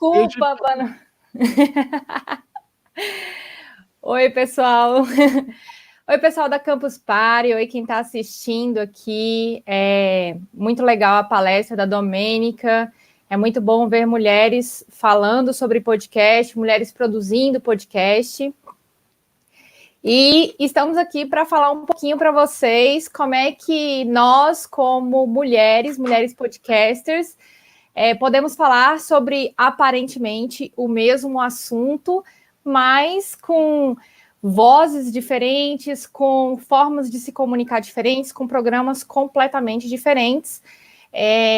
Desculpa, mano. Oi, pessoal. Oi, pessoal da Campus Party. Oi, quem está assistindo aqui. É muito legal a palestra da Domênica. É muito bom ver mulheres falando sobre podcast, mulheres produzindo podcast. E estamos aqui para falar um pouquinho para vocês como é que nós, como mulheres podcasters, podemos falar sobre aparentemente o mesmo assunto, mas com vozes diferentes, com formas de se comunicar diferentes, com programas completamente diferentes.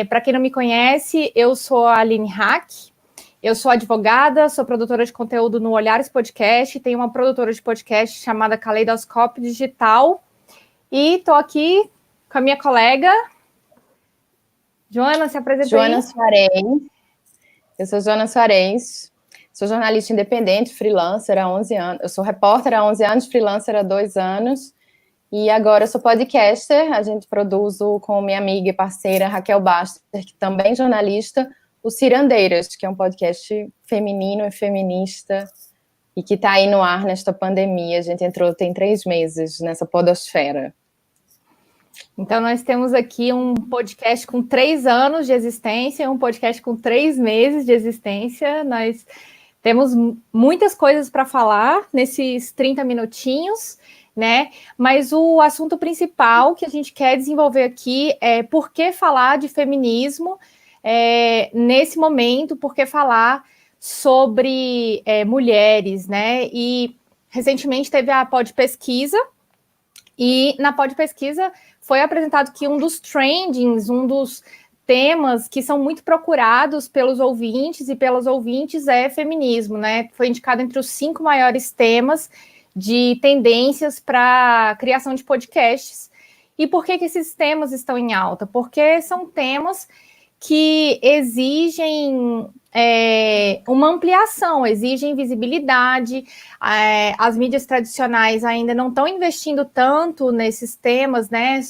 Para quem não me conhece, eu sou a Aline Hack, eu sou advogada, sou produtora de conteúdo no Olhares Podcast, tenho uma produtora de podcast chamada Caleidoscópio Digital, e estou aqui com a minha colega Joana, se apresenta Joana aí. Soares. Eu sou Joana Soares, sou jornalista independente, freelancer há 11 anos. Eu sou repórter há 11 anos, freelancer há 2 anos. E agora eu sou podcaster. A gente produz com minha amiga e parceira Raquel Baster, que também é jornalista, o Cirandeiras, que é um podcast feminino e feminista e que está aí no ar nesta pandemia. A gente entrou tem 3 meses nessa podosfera. Então, nós temos aqui um podcast com 3 anos de existência, um podcast com 3 meses de existência. Nós temos muitas coisas para falar nesses 30 minutinhos, né? Mas o assunto principal que a gente quer desenvolver aqui é por que falar de feminismo nesse momento, por que falar sobre mulheres, né? E recentemente teve a Pod Pesquisa, e na Pod Pesquisa foi apresentado que um dos trendings, um dos temas que são muito procurados pelos ouvintes e pelas ouvintes é feminismo, né? Foi indicado entre os 5 maiores temas de tendências para a criação de podcasts. E por que esses temas estão em alta? Porque são temas que exigem uma ampliação, exigem visibilidade. As mídias tradicionais ainda não estão investindo tanto nesses temas, né?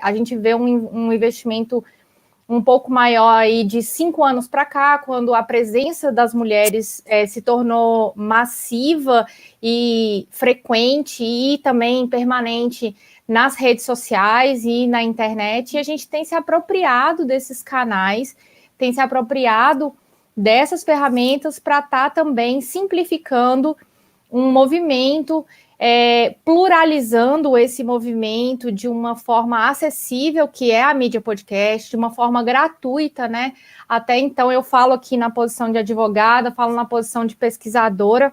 A gente vê um investimento um pouco maior aí de 5 anos para cá, quando a presença das mulheres se tornou massiva e frequente e também permanente nas redes sociais e na internet, e a gente tem se apropriado desses canais, tem se apropriado dessas ferramentas para estar também simplificando um movimento, pluralizando esse movimento de uma forma acessível, que é a mídia podcast, de uma forma gratuita, né? Até então eu falo aqui na posição de advogada, falo na posição de pesquisadora.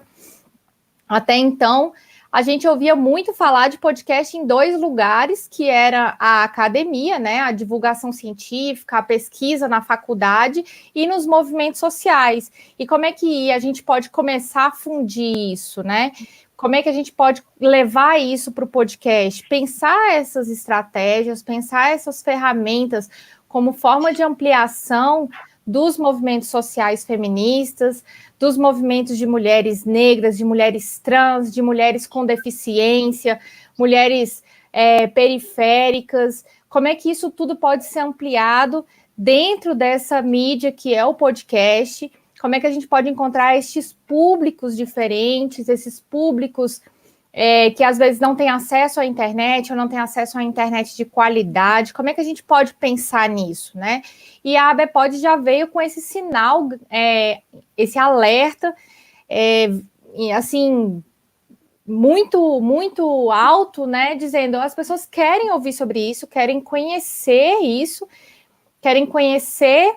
Até então, a gente ouvia muito falar de podcast em 2 lugares, que era a academia, né, a divulgação científica, a pesquisa na faculdade e nos movimentos sociais. E como é que a gente pode começar a fundir isso, né? Como é que a gente pode levar isso para o podcast? Pensar essas estratégias, pensar essas ferramentas como forma de ampliação dos movimentos sociais feministas, dos movimentos de mulheres negras, de mulheres trans, de mulheres com deficiência, mulheres periféricas. Como é que isso tudo pode ser ampliado dentro dessa mídia que é o podcast? Como é que a gente pode encontrar estes públicos diferentes, esses públicos que às vezes não têm acesso à internet ou não têm acesso à internet de qualidade? Como é que a gente pode pensar nisso, né? E a ABPOD já veio com esse sinal, esse alerta, assim, muito, muito alto, né? Dizendo, as pessoas querem ouvir sobre isso, querem conhecer isso, querem conhecer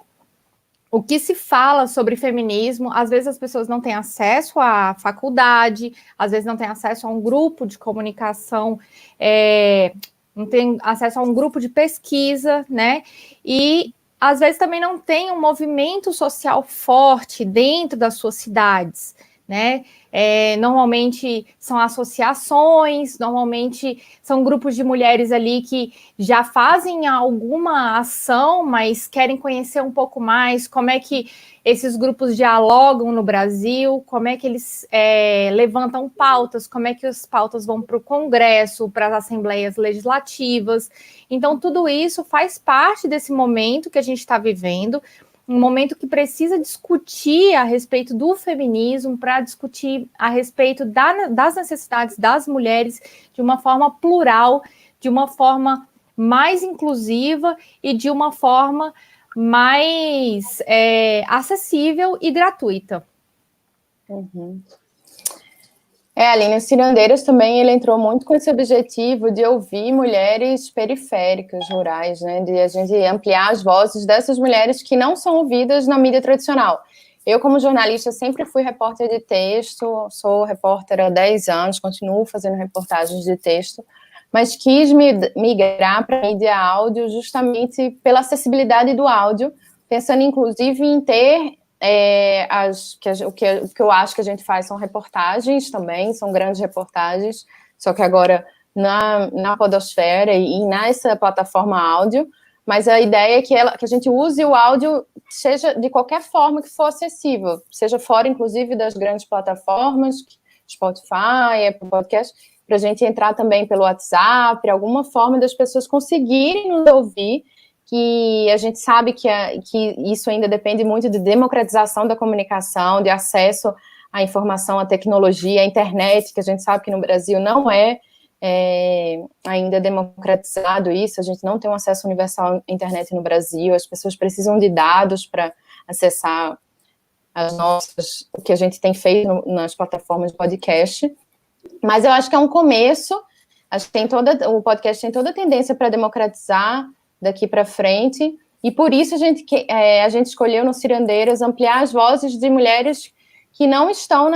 o que se fala sobre feminismo. Às vezes as pessoas não têm acesso à faculdade, às vezes não têm acesso a um grupo de comunicação, não tem acesso a um grupo de pesquisa, né? E às vezes também não tem um movimento social forte dentro das suas cidades, né? Normalmente são associações, normalmente são grupos de mulheres ali que já fazem alguma ação, mas querem conhecer um pouco mais como é que esses grupos dialogam no Brasil, como é que eles levantam pautas, como é que as pautas vão para o Congresso, para as assembleias legislativas. Então, tudo isso faz parte desse momento que a gente está vivendo. um momento que precisa discutir a respeito do feminismo, para discutir a respeito das necessidades das mulheres de uma forma plural, de uma forma mais inclusiva e de uma forma mais acessível e gratuita. Uhum. Aline, o Cirandeiras também ele entrou muito com esse objetivo de ouvir mulheres periféricas, rurais, né? De a gente ampliar as vozes dessas mulheres que não são ouvidas na mídia tradicional. Eu, como jornalista, sempre fui repórter de texto, sou repórter há 10 anos, continuo fazendo reportagens de texto, mas quis migrar para a mídia áudio justamente pela acessibilidade do áudio, pensando inclusive em ter o que eu acho que a gente faz são reportagens também, são grandes reportagens, só que agora na podosfera e nessa plataforma áudio, mas a ideia é que a gente use o áudio seja de qualquer forma que for acessível, seja fora inclusive das grandes plataformas, Spotify, Apple Podcast, para a gente entrar também pelo WhatsApp, alguma forma das pessoas conseguirem nos ouvir, que a gente sabe que isso ainda depende muito de democratização da comunicação, de acesso à informação, à tecnologia, à internet, que a gente sabe que no Brasil não é ainda democratizado isso, a gente não tem um acesso universal à internet no Brasil, as pessoas precisam de dados para acessar o que a gente tem feito nas plataformas de podcast, mas eu acho que é um começo, acho que o podcast tem toda a tendência para democratizar daqui para frente, e por isso a gente escolheu no Cirandeiras ampliar as vozes de mulheres que não estão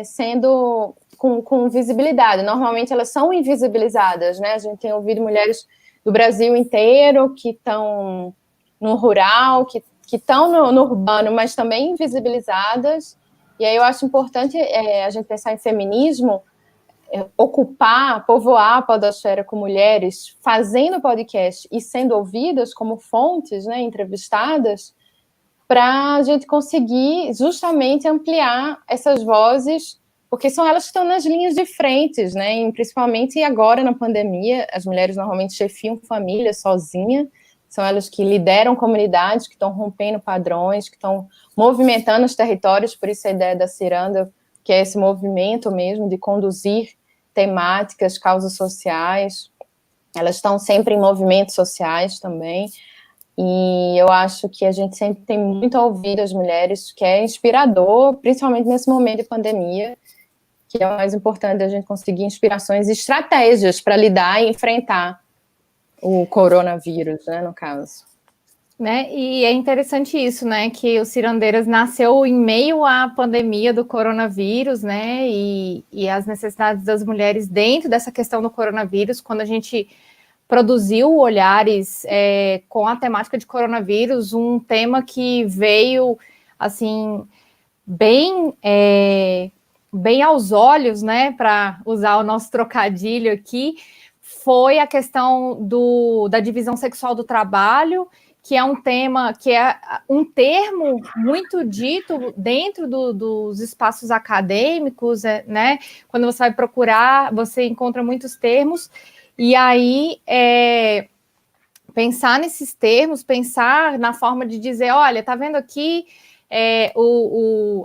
sendo com visibilidade. Normalmente elas são invisibilizadas, né? A gente tem ouvido mulheres do Brasil inteiro que estão no rural, que estão no urbano, mas também invisibilizadas, e aí eu acho importante a gente pensar em feminismo, povoar a podosfera com mulheres fazendo podcast e sendo ouvidas como fontes, né, entrevistadas, para a gente conseguir justamente ampliar essas vozes, porque são elas que estão nas linhas de frente, né, e principalmente agora na pandemia, as mulheres normalmente chefiam família sozinha, são elas que lideram comunidades, que estão rompendo padrões, que estão movimentando os territórios, por isso a ideia da Ciranda, que é esse movimento mesmo de conduzir temáticas, causas sociais, elas estão sempre em movimentos sociais também, e eu acho que a gente sempre tem muito a ouvir das mulheres, que é inspirador, principalmente nesse momento de pandemia, que é o mais importante, a gente conseguir inspirações e estratégias para lidar e enfrentar o coronavírus, né, no caso. Né? E é interessante isso, né? Que o Cirandeiras nasceu em meio à pandemia do coronavírus, né? E as necessidades das mulheres dentro dessa questão do coronavírus, quando a gente produziu Olhares com a temática de coronavírus, um tema que veio assim bem aos olhos, né? Para usar o nosso trocadilho aqui, foi a questão da divisão sexual do trabalho, que é um tema, que é um termo muito dito dentro dos espaços acadêmicos, né? Quando você vai procurar, você encontra muitos termos, e aí pensar nesses termos, pensar na forma de dizer, olha, tá vendo aqui,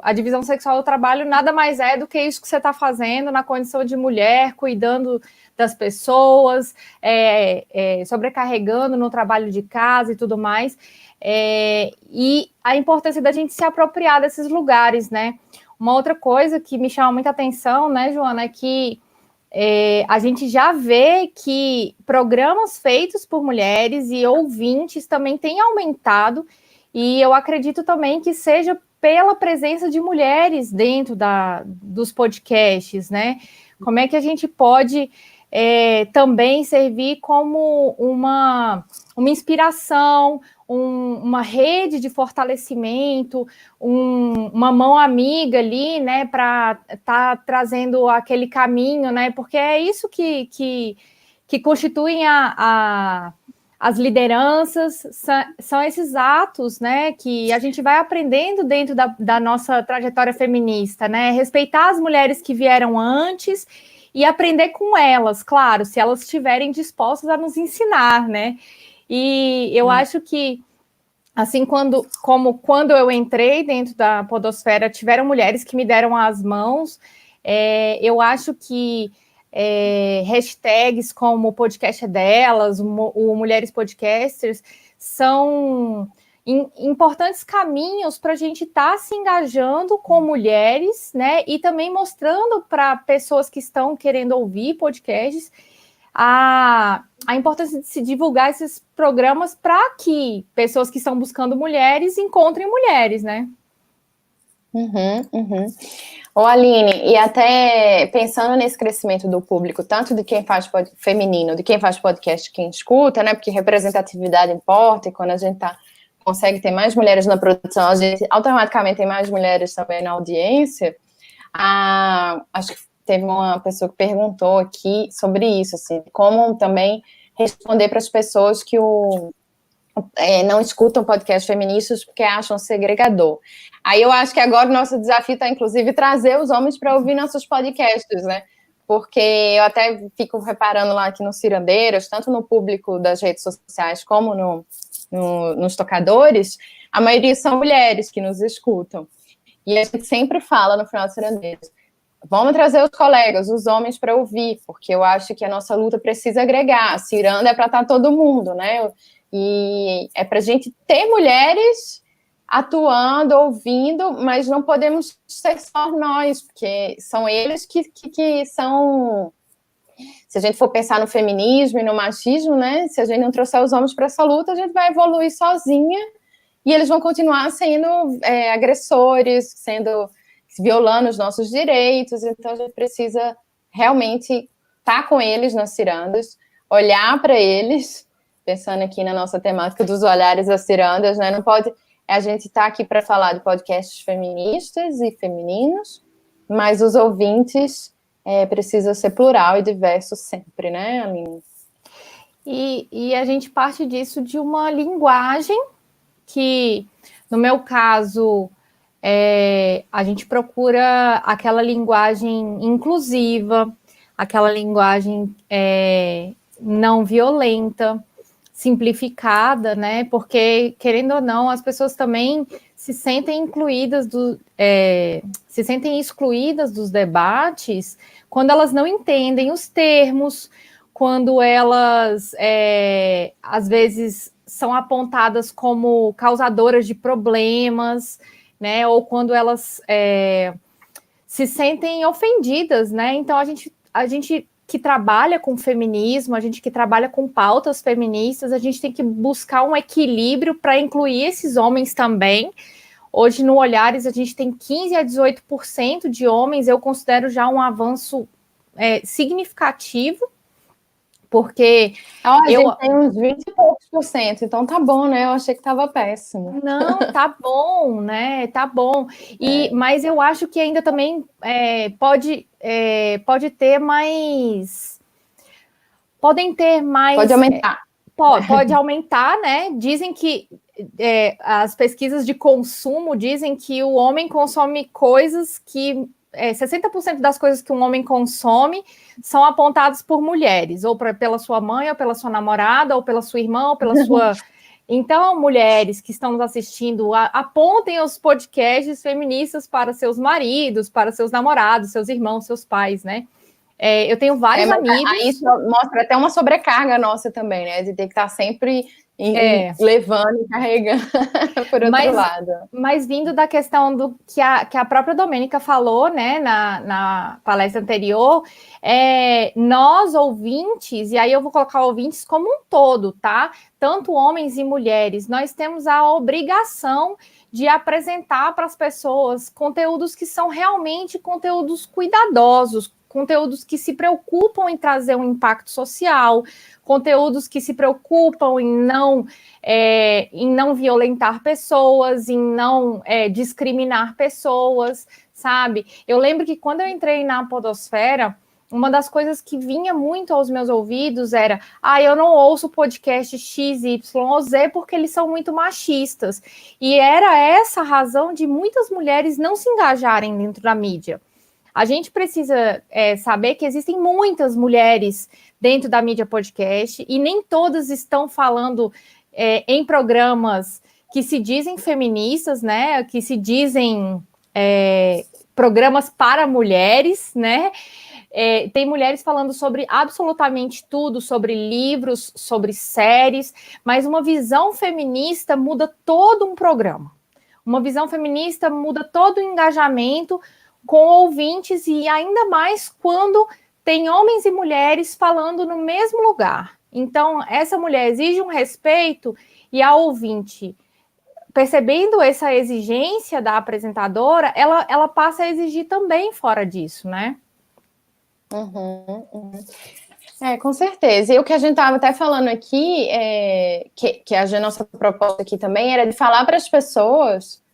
a divisão sexual do trabalho nada mais é do que isso que você está fazendo na condição de mulher, cuidando das pessoas, sobrecarregando no trabalho de casa e tudo mais, e a importância da gente se apropriar desses lugares, né? Uma outra coisa que me chama muita atenção, né, Joana, é que a gente já vê que programas feitos por mulheres e ouvintes também têm aumentado, e eu acredito também que seja pela presença de mulheres dentro dos podcasts, né? Como é que a gente pode também servir como uma inspiração, uma rede de fortalecimento, uma mão amiga ali, né, para estar trazendo aquele caminho, né? Porque é isso que constituem as lideranças, são esses atos, né, que a gente vai aprendendo dentro da nossa trajetória feminista, né? Respeitar as mulheres que vieram antes e aprender com elas, claro, se elas estiverem dispostas a nos ensinar, né? E eu acho que assim, como quando eu entrei dentro da podosfera, tiveram mulheres que me deram as mãos. Eu acho que hashtags como o podcast é delas, o Mulheres Podcasters, são importantes caminhos para a gente estar se engajando com mulheres, né? E também mostrando para pessoas que estão querendo ouvir podcasts a importância de se divulgar esses programas para que pessoas que estão buscando mulheres encontrem mulheres, né? Ô, Aline, e até pensando nesse crescimento do público, tanto de quem faz feminino, de quem faz podcast, quem escuta, né? Porque representatividade importa, e quando a gente consegue ter mais mulheres na produção, a gente automaticamente tem mais mulheres também na audiência. Acho que teve uma pessoa que perguntou aqui sobre isso, assim, como também responder para as pessoas que não escutam podcast feministas porque acham segregador. Aí eu acho que agora o nosso desafio está, inclusive, trazer os homens para ouvir nossos podcasts, né? Porque eu até fico reparando lá aqui nos Cirandeiras, tanto no público das redes sociais como nos tocadores, a maioria são mulheres que nos escutam. E a gente sempre fala no final dos Cirandeiras, vamos trazer os colegas, os homens, para ouvir, porque eu acho que a nossa luta precisa agregar. A ciranda é para estar todo mundo, né? E é para a gente ter mulheres atuando, ouvindo, mas não podemos ser só nós, porque são eles que são... Se a gente for pensar no feminismo e no machismo, né? Se a gente não trouxer os homens para essa luta, a gente vai evoluir sozinha e eles vão continuar sendo agressores, violando os nossos direitos. Então a gente precisa realmente estar com eles nas cirandas, olhar para eles, pensando aqui na nossa temática dos olhares das cirandas, né? Não pode... A gente está aqui para falar de podcasts feministas e femininos, mas os ouvintes precisam ser plural e diverso sempre, né, Aline? E a gente parte disso de uma linguagem que, no meu caso, a gente procura aquela linguagem inclusiva, aquela linguagem não violenta, simplificada, né? Porque, querendo ou não, as pessoas também se sentem se sentem excluídas dos debates quando elas não entendem os termos, quando elas, às vezes, são apontadas como causadoras de problemas, né? Ou quando elas se sentem ofendidas, né? Então, a gente que trabalha com feminismo, a gente que trabalha com pautas feministas, a gente tem que buscar um equilíbrio para incluir esses homens também. Hoje, no Olhares, a gente tem 15% a 18% de homens, eu considero já um avanço significativo, porque... a gente tem uns 20 e poucos por cento, então tá bom, né? Eu achei que tava péssimo. Não, tá bom, né? Tá bom. Mas eu acho que ainda também pode ter mais... Podem ter mais... Pode aumentar. Pode aumentar, né? Dizem que as pesquisas de consumo dizem que o homem consome coisas que... 60% das coisas que um homem consome são apontadas por mulheres, ou pela sua mãe, ou pela sua namorada, ou pela sua irmã, ou pela sua... Então, mulheres que estão nos assistindo, apontem os podcasts feministas para seus maridos, para seus namorados, seus irmãos, seus pais, né? Eu tenho vários amigos... Isso mostra até uma sobrecarga nossa também, né? De ter que estar sempre levando e carregando por outro lado. Mas vindo da questão do que a própria Domênica falou, né, na palestra anterior, nós ouvintes, e aí eu vou colocar ouvintes como um todo, tá? Tanto homens e mulheres, nós temos a obrigação de apresentar para as pessoas conteúdos que são realmente conteúdos cuidadosos, conteúdos que se preocupam em trazer um impacto social, conteúdos que se preocupam em não violentar pessoas, em não discriminar pessoas, sabe? Eu lembro que quando eu entrei na podosfera, uma das coisas que vinha muito aos meus ouvidos era: eu não ouço podcast X, Y ou Z porque eles são muito machistas. E era essa a razão de muitas mulheres não se engajarem dentro da mídia. A gente precisa saber que existem muitas mulheres dentro da mídia podcast e nem todas estão falando em programas que se dizem feministas, né? Que se dizem programas para mulheres, né? Tem mulheres falando sobre absolutamente tudo, sobre livros, sobre séries, mas uma visão feminista muda todo um programa. Uma visão feminista muda todo o engajamento com ouvintes e ainda mais quando tem homens e mulheres falando no mesmo lugar. Então, essa mulher exige um respeito e a ouvinte, percebendo essa exigência da apresentadora, ela passa a exigir também fora disso, né? Com certeza. E o que a gente estava até falando aqui, que a nossa proposta aqui também era de falar para as pessoas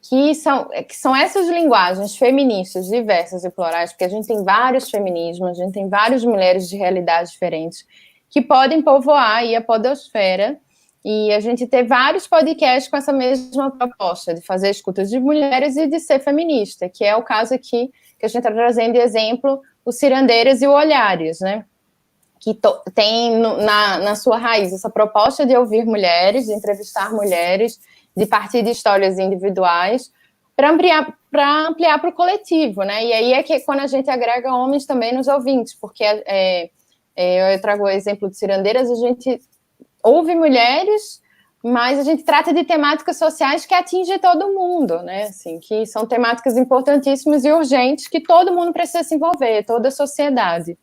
que são essas linguagens feministas, diversas e plurais, porque a gente tem vários feminismos, a gente tem várias mulheres de realidades diferentes que podem povoar aí a podosfera, e a gente ter vários podcasts com essa mesma proposta, de fazer escutas de mulheres e de ser feminista, que é o caso aqui que a gente está trazendo de exemplo, o Cirandeiras e o Olhares, né? Que tem na sua raiz essa proposta de ouvir mulheres, de entrevistar mulheres, de partir de histórias individuais, para ampliar para o coletivo, né? E aí é que quando a gente agrega homens também nos ouvintes, porque eu trago o exemplo de Cirandeiras, a gente ouve mulheres, mas a gente trata de temáticas sociais que atingem todo mundo, né? Assim, que são temáticas importantíssimas e urgentes que todo mundo precisa se envolver, toda a sociedade.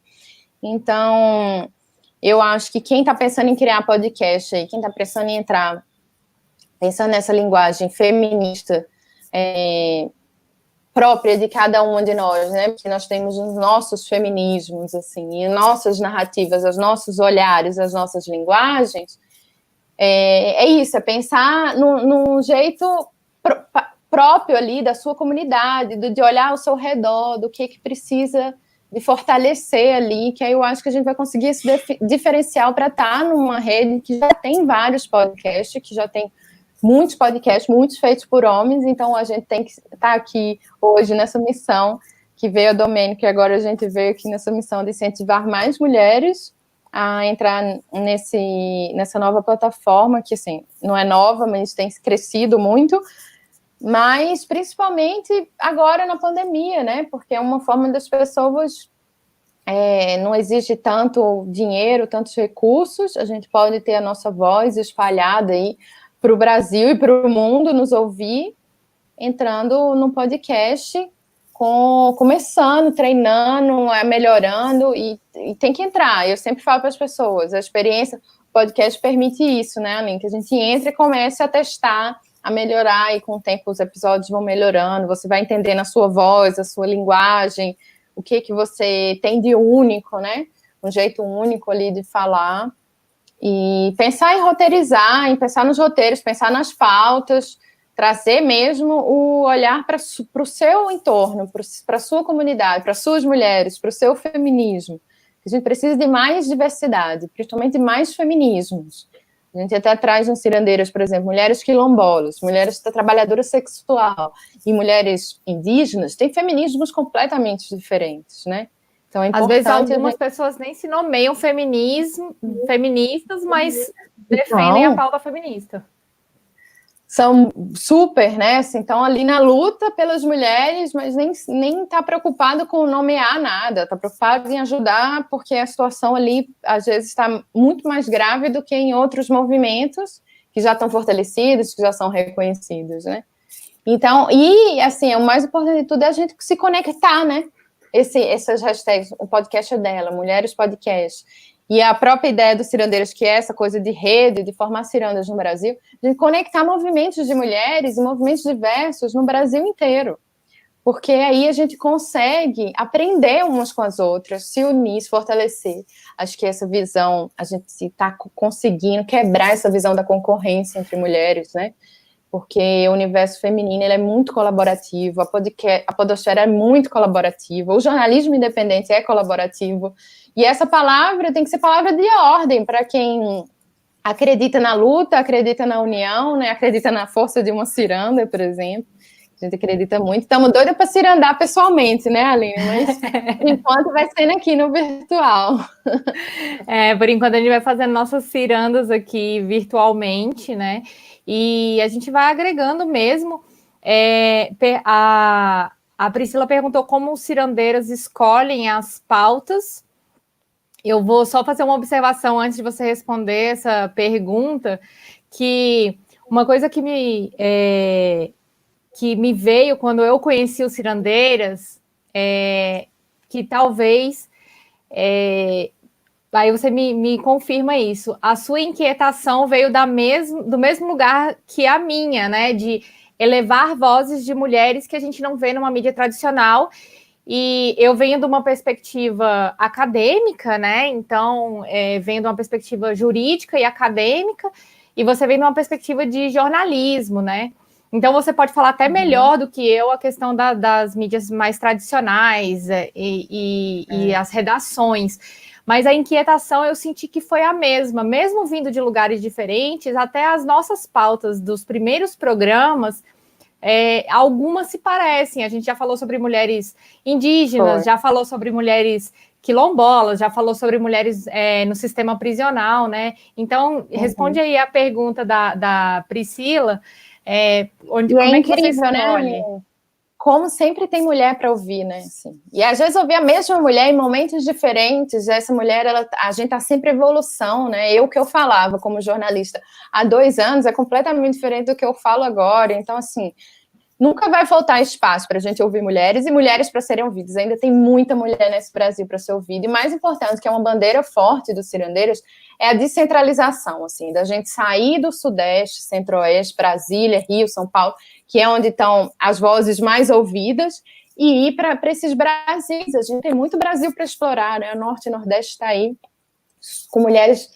Então, eu acho que quem está pensando em criar podcast aí, quem está pensando em entrar, pensando nessa linguagem feminista própria de cada uma de nós, né? Porque nós temos os nossos feminismos, assim, e nossas narrativas, os nossos olhares, as nossas linguagens. É isso, é pensar num jeito próprio ali da sua comunidade, de olhar ao seu redor, do que precisa de fortalecer ali, que aí eu acho que a gente vai conseguir esse diferencial para estar numa rede que já tem vários podcasts, que já tem muitos podcasts, muitos feitos por homens, então a gente tem que estar aqui hoje nessa missão que veio a Domênico, e agora a gente veio aqui nessa missão de incentivar mais mulheres a entrar nessa nova plataforma, que assim, não é nova, mas tem crescido muito, mas principalmente agora na pandemia, né? Porque é uma forma das pessoas, não exige tanto dinheiro, tantos recursos, a gente pode ter a nossa voz espalhada aí para o Brasil e para o mundo nos ouvir, entrando no podcast, começando, treinando, melhorando, e tem que entrar. Eu sempre falo para as pessoas, a experiência, o podcast permite isso, né, Aline? Que a gente entre e comece a testar, a melhorar, e com o tempo os episódios vão melhorando, você vai entendendo a sua voz, a sua linguagem, o que você tem de único, né? Um jeito único ali de falar. E pensar em roteirizar, em pensar nos roteiros, pensar nas pautas, trazer mesmo o olhar para o seu entorno, para a sua comunidade, para as suas mulheres, para o seu feminismo. A gente precisa de mais diversidade, principalmente de mais feminismos. A gente até traz nas Cirandeiras, por exemplo, mulheres quilombolas, mulheres trabalhadoras sexual e mulheres indígenas, têm feminismos completamente diferentes, né? Então, às vezes algumas pessoas nem se nomeiam feministas, mas defendem a pauta feminista. São super, né? Assim, estão ali na luta pelas mulheres, mas nem tá preocupado com nomear nada, tá preocupado em ajudar, porque a situação ali, às vezes, está muito mais grave do que em outros movimentos que já estão fortalecidos, que já são reconhecidos, né? Então, e assim, o mais importante de tudo é a gente se conectar, né? Essas hashtags, o podcast é dela, Mulheres Podcast, e a própria ideia do Cirandeiras, que é essa coisa de rede, de formar cirandas no Brasil, de conectar movimentos de mulheres e movimentos diversos no Brasil inteiro, porque aí a gente consegue aprender umas com as outras, se unir, se fortalecer. Acho que essa visão, a gente está conseguindo quebrar essa visão da concorrência entre mulheres, né? Porque o universo feminino ele é muito colaborativo, a podosfera é muito colaborativa, o jornalismo independente é colaborativo, e essa palavra tem que ser palavra de ordem para quem acredita na luta, acredita na união, né, acredita na força de uma ciranda, por exemplo, A gente acredita muito. Estamos doidas para cirandar pessoalmente, né, Aline? Mas, por enquanto, vai sendo aqui no virtual. Por enquanto, a gente vai fazendo nossas cirandas aqui virtualmente, né? E a gente vai agregando mesmo. A Priscila perguntou como os cirandeiros escolhem as pautas. Eu vou só fazer uma observação antes de você responder essa pergunta, que uma coisa que me veio quando eu conheci os cirandeiras, que talvez, aí você me confirma isso, a sua inquietação veio do mesmo lugar que a minha, né, de elevar vozes de mulheres que a gente não vê numa mídia tradicional, e eu venho de uma perspectiva acadêmica, né, então venho de uma perspectiva jurídica e acadêmica, e você vem de uma perspectiva de jornalismo, né? Então, você pode falar até melhor do que eu a questão das mídias mais tradicionais e as redações. Mas a inquietação eu senti que foi a mesma, mesmo vindo de lugares diferentes, até as nossas pautas dos primeiros programas, algumas se parecem. A gente já falou sobre mulheres indígenas, já falou sobre mulheres quilombolas, já falou sobre mulheres no sistema prisional, né? Então, responde aí a pergunta da Priscila. Como é que você escolhe? Né? Como sempre tem mulher para ouvir, né? Assim. E às vezes ouvir a mesma mulher em momentos diferentes. Essa mulher, a gente está sempre em evolução, né? O que eu falava como jornalista há 2 anos é completamente diferente do que eu falo agora. Então, assim, nunca vai faltar espaço para a gente ouvir mulheres e mulheres para serem ouvidas. Ainda tem muita mulher nesse Brasil para ser ouvida. E mais importante, que é uma bandeira forte dos cirandeiros, é a descentralização, assim, da gente sair do Sudeste, Centro-Oeste, Brasília, Rio, São Paulo, que é onde estão as vozes mais ouvidas, e ir para esses Brasis. A gente tem muito Brasil para explorar, né? O Norte e Nordeste está aí, com mulheres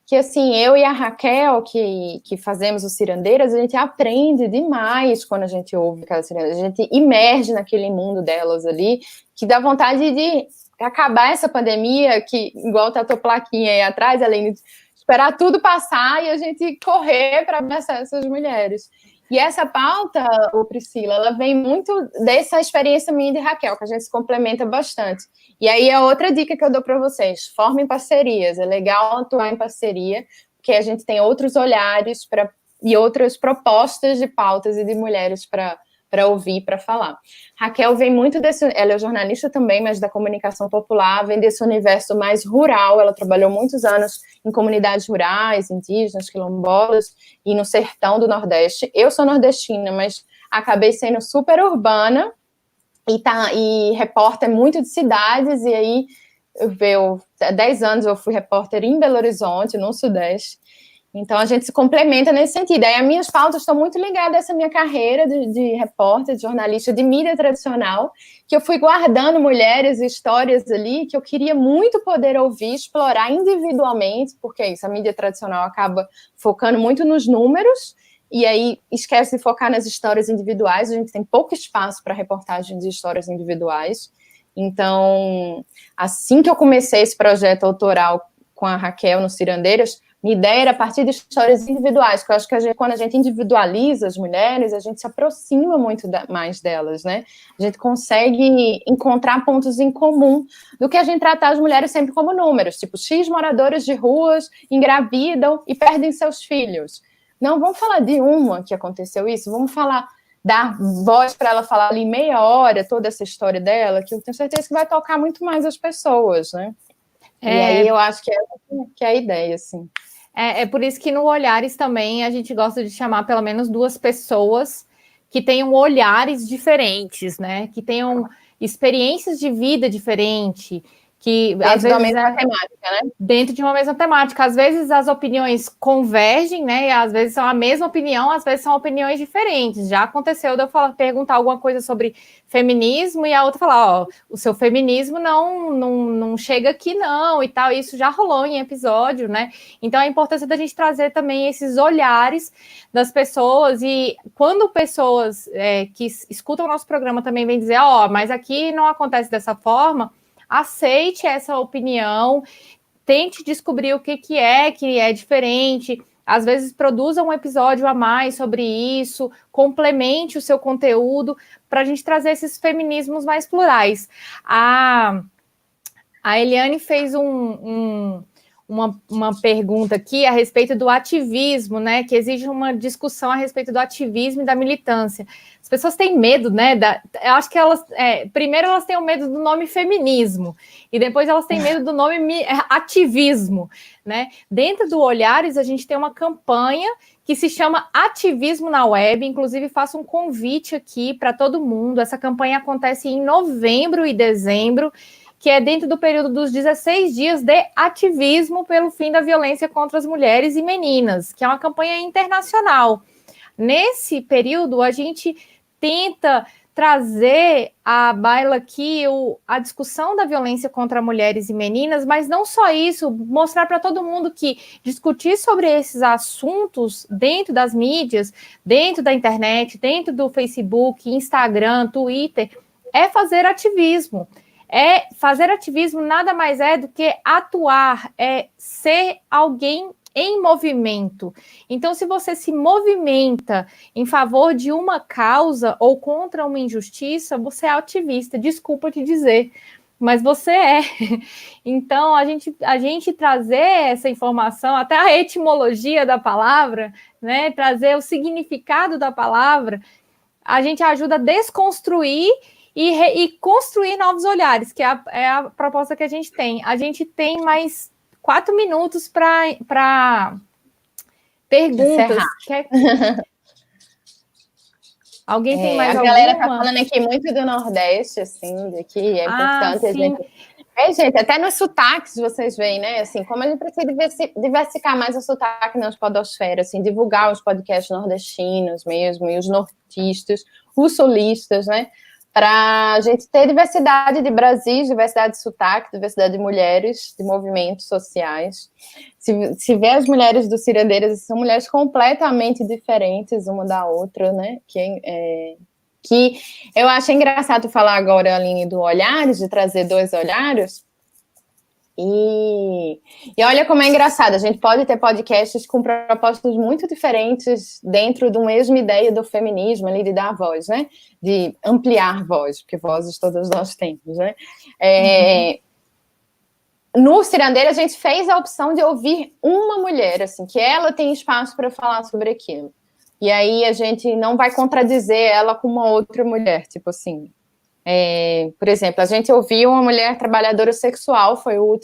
que, assim, eu e a Raquel, que fazemos os cirandeiras, a gente aprende demais quando a gente ouve aquelas cirandeiras. A gente imerge naquele mundo delas ali, que dá vontade de acabar essa pandemia, que, igual tá a tua plaquinha aí atrás, além de esperar tudo passar e a gente correr para abraçar essas mulheres. E essa pauta, Priscila, ela vem muito dessa experiência minha de Raquel, que a gente se complementa bastante. E aí é outra dica que eu dou para vocês: formem parcerias. É legal atuar em parceria, porque a gente tem outros olhares e outras propostas de pautas e de mulheres para ouvir, para falar. Raquel vem muito ela é jornalista também, mas da comunicação popular, vem desse universo mais rural. Ela trabalhou muitos anos em comunidades rurais, indígenas, quilombolas, e no sertão do Nordeste. Eu sou nordestina, mas acabei sendo super urbana e repórter muito de cidades, e aí há 10 anos eu fui repórter em Belo Horizonte, no Sudeste. Então, a gente se complementa nesse sentido. Aí, as minhas pautas estão muito ligadas a essa minha carreira de repórter, de jornalista, de mídia tradicional, que eu fui guardando mulheres e histórias ali que eu queria muito poder ouvir, explorar individualmente, porque é isso, a mídia tradicional acaba focando muito nos números, e aí esquece de focar nas histórias individuais. A gente tem pouco espaço para reportagem de histórias individuais. Então, assim que eu comecei esse projeto autoral com a Raquel no Cirandeiras, minha ideia era a partir de histórias individuais, porque eu acho que quando a gente individualiza as mulheres, a gente se aproxima muito mais delas, né? A gente consegue encontrar pontos em comum do que a gente tratar as mulheres sempre como números, tipo, X moradores de ruas engravidam e perdem seus filhos. Não, vamos falar de uma que aconteceu isso, vamos dar voz para ela falar ali meia hora toda essa história dela, que eu tenho certeza que vai tocar muito mais as pessoas, né? E aí eu acho que é a ideia, assim. É por isso que no Olhares também a gente gosta de chamar pelo menos 2 pessoas que tenham olhares diferentes, né? Que tenham experiências de vida diferentes, que às vezes dentro da mesma temática, né? Dentro de uma mesma temática. Às vezes as opiniões convergem, né? E às vezes são a mesma opinião, às vezes são opiniões diferentes. Já aconteceu de eu perguntar alguma coisa sobre feminismo e a outra falar, ó, o seu feminismo não chega aqui não, e tal. Isso já rolou em episódio, né? Então a importância da gente trazer também esses olhares das pessoas, e quando pessoas que escutam o nosso programa também vêm dizer, ó, mas aqui não acontece dessa forma, aceite essa opinião, tente descobrir o que é diferente. às vezes produza um episódio a mais sobre isso, complemente o seu conteúdo para a gente trazer esses feminismos mais plurais. A Eliane fez uma pergunta aqui a respeito do ativismo, né? Que exige uma discussão a respeito do ativismo e da militância. As pessoas têm medo, né? Eu acho que primeiro elas têm o medo do nome feminismo, e depois elas têm medo do nome ativismo, né? Dentro do Olhares, a gente tem uma campanha que se chama Ativismo na Web. Inclusive, faço um convite aqui para todo mundo. Essa campanha acontece em novembro e dezembro, que é dentro do período dos 16 dias de ativismo pelo fim da violência contra as mulheres e meninas, que é uma campanha internacional. Nesse período, a gente tenta trazer à baila aqui a discussão da violência contra mulheres e meninas, mas não só isso, mostrar para todo mundo que discutir sobre esses assuntos dentro das mídias, dentro da internet, dentro do Facebook, Instagram, Twitter, é fazer ativismo. Fazer ativismo nada mais é do que atuar, é ser alguém em movimento. Então, se você se movimenta em favor de uma causa ou contra uma injustiça, você é ativista, desculpa te dizer, mas você é. Então, a gente trazer essa informação, até a etimologia da palavra, né, trazer o significado da palavra, a gente ajuda a desconstruir e construir novos olhares, que é a proposta que a gente tem. A gente tem mais 4 minutos para perguntas. Alguém tem mais alguma? A galera está falando aqui muito do Nordeste, assim, de que é importante a gente... gente, até nos sotaques vocês veem, né? Assim, como a gente precisa diversificar mais o sotaque nas podosferas, assim, divulgar os podcasts nordestinos mesmo, e os nortistas, os sulistas, né? Para a gente ter diversidade de Brasis, diversidade de sotaque, diversidade de mulheres, de movimentos sociais. Se vê as mulheres do Cirandeiras, são mulheres completamente diferentes uma da outra, né? Que eu acho engraçado falar agora, Aline, do Olhares, de trazer 2 olhares. E olha como é engraçado, a gente pode ter podcasts com propostas muito diferentes dentro de uma mesma ideia do feminismo, ali de dar voz, né? De ampliar voz, porque vozes todas nós temos, né? No Cirandeira, a gente fez a opção de ouvir uma mulher, assim, que ela tem espaço para falar sobre aquilo. E aí a gente não vai contradizer ela com uma outra mulher, tipo assim... por exemplo, a gente ouviu uma mulher trabalhadora sexual, foi um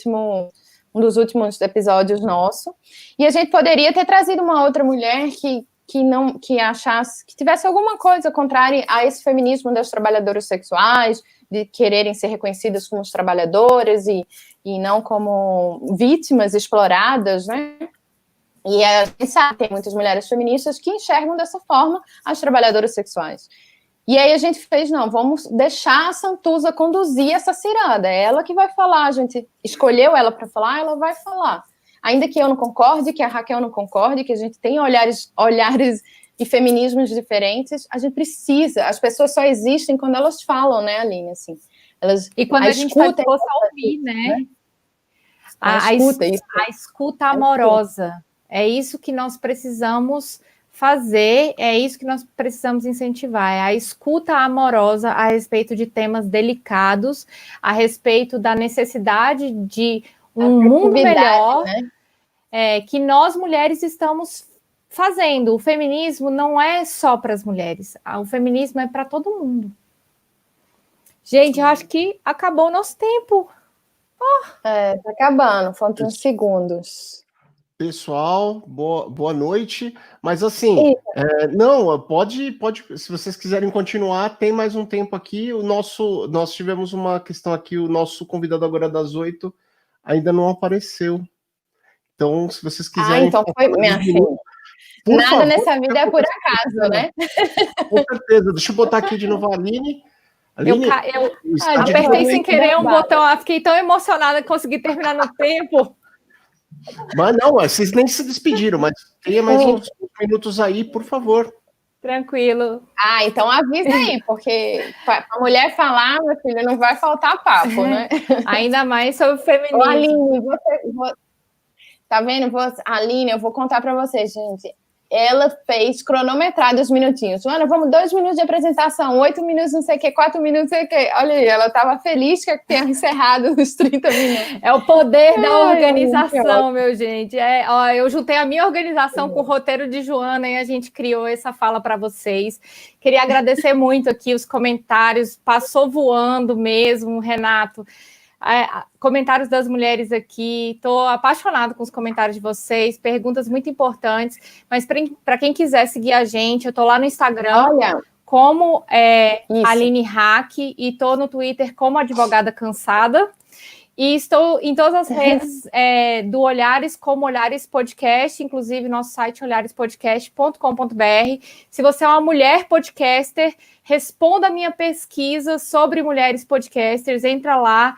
dos últimos episódios nosso, e a gente poderia ter trazido uma outra mulher que achasse, que tivesse alguma coisa contrária a esse feminismo das trabalhadoras sexuais, de quererem ser reconhecidas como trabalhadoras e não como vítimas exploradas, né? E a gente sabe que tem muitas mulheres feministas que enxergam dessa forma as trabalhadoras sexuais. E aí a gente fez, não, vamos deixar a Santuza conduzir essa ciranda, é ela que vai falar, a gente escolheu ela para falar, ela vai falar. Ainda que eu não concorde, que a Raquel não concorde, que a gente tem olhares e feminismos diferentes, a gente precisa, as pessoas só existem quando elas falam, né, Aline, assim. E quando a gente está disposta a ouvir, né? A escuta amorosa, é isso que nós precisamos fazer, é isso que nós precisamos incentivar, é a escuta amorosa a respeito de temas delicados, a respeito da necessidade de um mundo melhor, né? Que nós mulheres estamos fazendo. O feminismo não é só para as mulheres, o feminismo é para todo mundo. Gente, eu acho que acabou o nosso tempo. Tá acabando, faltam uns segundos. Pessoal, boa noite. Mas assim, não, pode, se vocês quiserem continuar, tem mais um tempo aqui. Nós tivemos uma questão aqui, o nosso convidado agora das 8 ainda não apareceu. Então, se vocês quiserem... então foi, minha filha. Nada favor, nessa vida é por acaso, né? Com certeza. Deixa eu botar aqui de novo a Aline. Eu apertei sem querer um botão, fiquei tão emocionada que consegui terminar no tempo. Mas não, vocês nem se despediram, mas tenha mais uns minutos aí, por favor. Tranquilo. Então avisa aí, porque para a mulher falar, meu filho, não vai faltar papo, né? Ainda mais sobre o feminismo. Aline, Tá vendo? A Aline, eu vou contar para vocês, gente. Ela fez cronometrado os minutinhos. Joana, vamos 2 minutos de apresentação, 8 minutos não sei o que, 4 minutos não sei o que. Olha aí, ela estava feliz que tinha encerrado os 30 minutos. É o poder da organização, meu gente. Eu juntei a minha organização com o roteiro de Joana e a gente criou essa fala para vocês. Queria agradecer muito aqui os comentários, passou voando mesmo, Renato. Comentários das mulheres aqui, estou apaixonada com os comentários de vocês, perguntas muito importantes, mas para quem quiser seguir a gente, eu estou lá no Instagram como Aline Hack e estou no Twitter como Advogada Cansada e estou em todas as redes do Olhares como Olhares Podcast, inclusive nosso site olharespodcast.com.br. Se você é uma mulher podcaster, responda a minha pesquisa sobre mulheres podcasters, entra lá,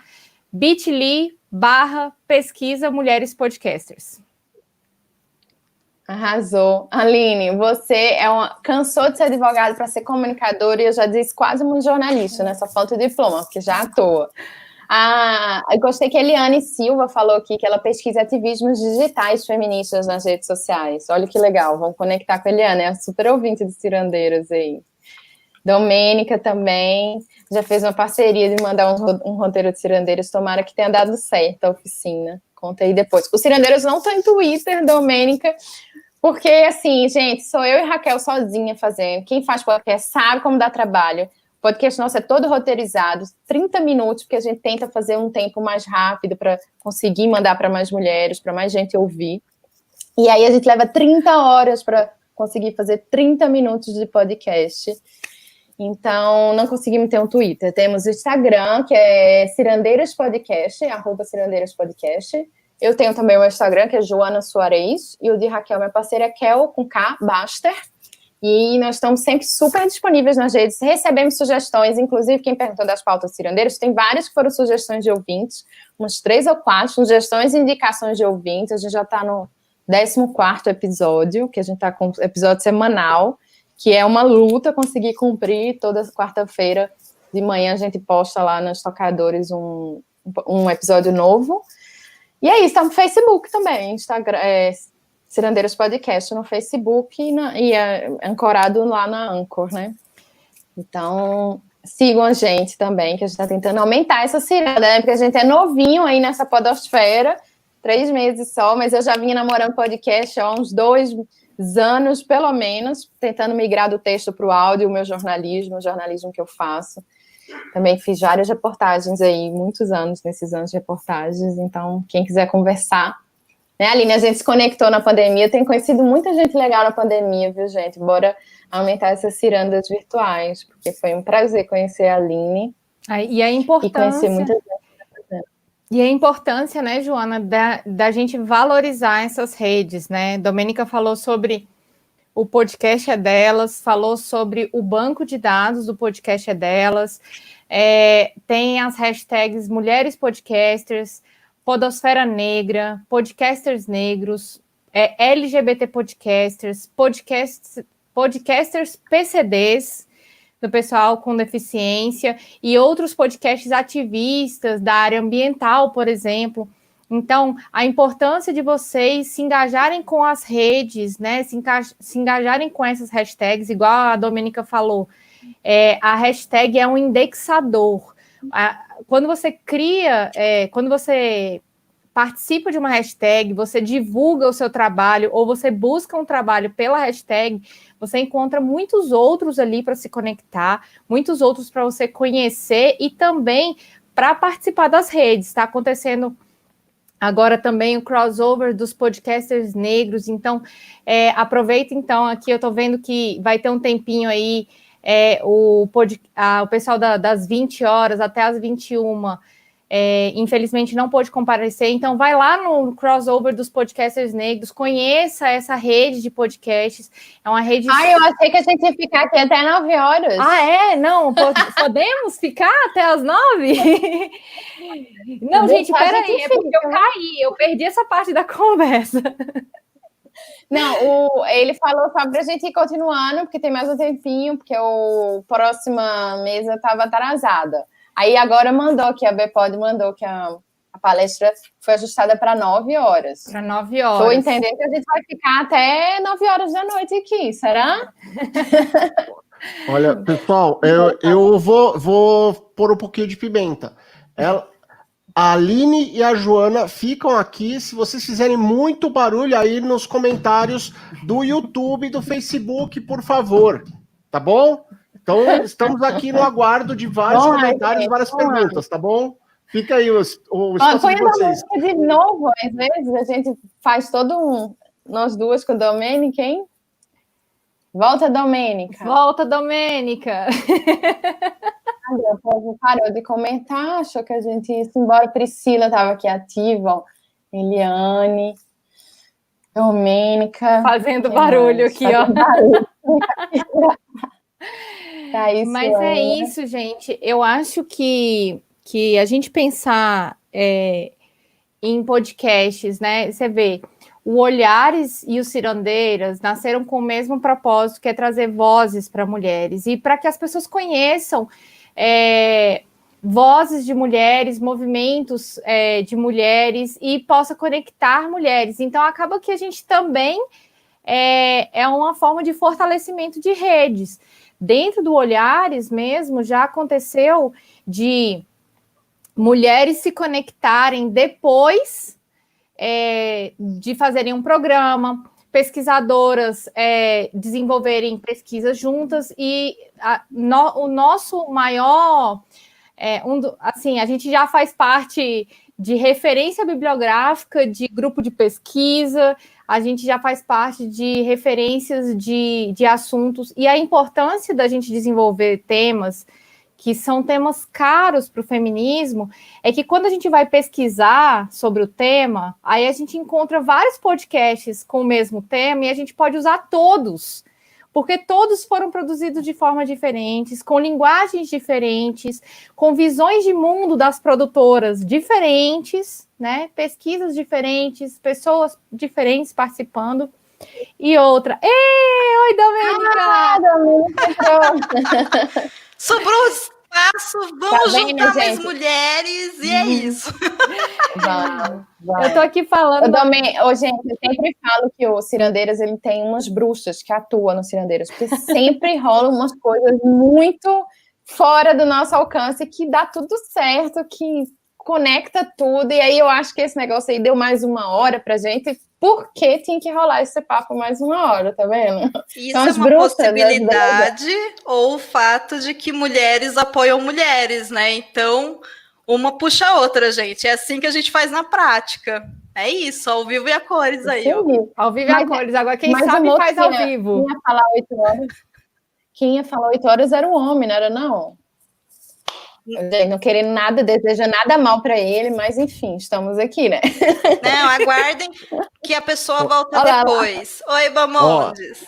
bit.ly/pesquisa mulheres podcasters. Arrasou. Aline, você cansou de ser advogada para ser comunicadora e eu já disse quase um jornalista, né? Só falta o diploma, porque já atua. Eu gostei que a Eliane Silva falou aqui que ela pesquisa ativismos digitais feministas nas redes sociais. Olha que legal, vamos conectar com a Eliane, é super ouvinte de Cirandeiros aí. Domênica também já fez uma parceria de mandar um roteiro de Cirandeiros, tomara que tenha dado certo a oficina. Conta aí depois. Os Cirandeiros não estão em Twitter, Domênica, porque, assim, gente, sou eu e Raquel sozinha fazendo. Quem faz podcast sabe como dá trabalho. O podcast nosso é todo roteirizado, 30 minutos, porque a gente tenta fazer um tempo mais rápido para conseguir mandar para mais mulheres, para mais gente ouvir. E aí a gente leva 30 horas para conseguir fazer 30 minutos de podcast. Então, não conseguimos ter um Twitter. Temos o Instagram, que é Cirandeiros Podcast, @Cirandeiros Podcast. Eu tenho também o Instagram, que é Joana Soares, e o de Raquel, minha parceira, é Kel, com K, Baster. E nós estamos sempre super disponíveis nas redes, recebemos sugestões, inclusive quem perguntou das pautas cirandeiras, tem várias que foram sugestões de ouvintes, uns 3 ou 4 sugestões e indicações de ouvintes. A gente já está no 14º episódio, que a gente está com episódio semanal, que é uma luta conseguir cumprir. Toda quarta-feira de manhã a gente posta lá nos tocadores um episódio novo. E é isso, tá no Facebook também, Instagram, Cirandeiros Podcast no Facebook e é ancorado lá na Anchor, né? Então, sigam a gente também, que a gente tá tentando aumentar essa ciranda, né? Porque a gente é novinho aí nessa podosfera, 3 meses só, mas eu já vinha namorando podcast há uns 2 anos, pelo menos, tentando migrar do texto para o áudio, o jornalismo que eu faço. Também fiz várias reportagens aí, muitos anos nesses anos de reportagens, então quem quiser conversar, né, Aline, a gente se conectou na pandemia, eu tenho conhecido muita gente legal na pandemia, viu, gente? Bora aumentar essas cirandas virtuais, porque foi um prazer conhecer a Aline. E a importância... E conhecer muita gente. E a importância, né, Joana, da gente valorizar essas redes, né? Domênica falou sobre o podcast é delas, falou sobre o banco de dados do podcast é delas, tem as hashtags Mulheres Podcasters, Podosfera Negra, Podcasters Negros, LGBT Podcasters, Podcasters PCDs, do pessoal com deficiência, e outros podcasts ativistas da área ambiental, por exemplo. Então, a importância de vocês se engajarem com as redes, né? Se engajarem com essas hashtags, igual a Domênica falou, a hashtag é um indexador. Quando você cria, quando você participa de uma hashtag, você divulga o seu trabalho, ou você busca um trabalho pela hashtag, você encontra muitos outros ali para se conectar, muitos outros para você conhecer e também para participar das redes. Está acontecendo agora também o crossover dos podcasters negros, então aproveita então, aqui eu estou vendo que vai ter um tempinho aí, o pessoal das 20 horas até as 21, infelizmente não pôde comparecer, então vai lá no crossover dos podcasters negros, conheça essa rede de podcasts, é uma rede... eu achei que a gente ia ficar aqui até 9 horas. Não, podemos ficar até as 9? Não, gente, peraí, é porque eu caí, eu perdi essa parte da conversa. Não, ele falou só pra gente ir continuando, porque tem mais um tempinho, porque a próxima mesa estava atrasada. Aí agora mandou que a Bpod mandou que a A palestra foi ajustada para 9 horas. Para 9 horas. Estou entendendo que a gente vai ficar até 9 horas da noite aqui, será? Olha, pessoal, eu vou pôr um pouquinho de pimenta. A Aline e a Joana ficam aqui. Se vocês fizerem muito barulho aí nos comentários do YouTube e do Facebook, por favor. Tá bom? Então, estamos aqui no aguardo de vários comentários, várias perguntas, tá bom? Fica aí o espaço de vocês. De novo, às vezes a gente faz nós duas com a Domênica, hein? Volta, Domênica. Volta, Domênica. O povo parou de comentar, achou que a gente ia embora. Priscila estava aqui ativa, Eliane, Domênica. Fazendo barulho aqui, ó. Mas é isso, gente. Eu acho que a gente pensar em podcasts, né? Você vê, o Olhares e os Cirandeiras nasceram com o mesmo propósito, que é trazer vozes para mulheres e para que as pessoas conheçam vozes de mulheres, movimentos de mulheres e possa conectar mulheres. Então, acaba que a gente também é uma forma de fortalecimento de redes. Dentro do Olhares mesmo, já aconteceu de mulheres se conectarem depois de fazerem um programa, pesquisadoras desenvolverem pesquisas juntas, e o nosso maior... a gente já faz parte de referência bibliográfica, de grupo de pesquisa, a gente já faz parte de referências de assuntos, e a importância da gente desenvolver temas que são temas caros para o feminismo, é que quando a gente vai pesquisar sobre o tema, aí a gente encontra vários podcasts com o mesmo tema e a gente pode usar todos, porque todos foram produzidos de formas diferentes, com linguagens diferentes, com visões de mundo das produtoras diferentes, né? Pesquisas diferentes, pessoas diferentes participando. E outra. Oi, Domênica! Sobrou espaço, vamos juntar mais mulheres, e é isso. Eu tô aqui falando... gente, eu sempre falo que o Cirandeiras, ele tem umas bruxas que atuam no Cirandeiras, porque sempre rolam umas coisas muito fora do nosso alcance, que dá tudo certo, que conecta tudo, e aí eu acho que esse negócio aí deu mais 1 hora pra gente, porque tinha que rolar esse papo mais 1 hora, tá vendo? Isso é uma possibilidade, ou o fato de que mulheres apoiam mulheres, né? Então, uma puxa a outra, gente. É assim que a gente faz na prática. É isso, ao vivo e a cores aí. Ó. Ao vivo e a cores. Agora, quem sabe faz ao vivo. Quem ia falar 8 horas? Quem ia falar 8 horas era o homem, não era não? Não querendo nada, desejando nada mal para ele, mas enfim, estamos aqui, né? Não, aguardem que a pessoa volta depois. Oi, Bamondes.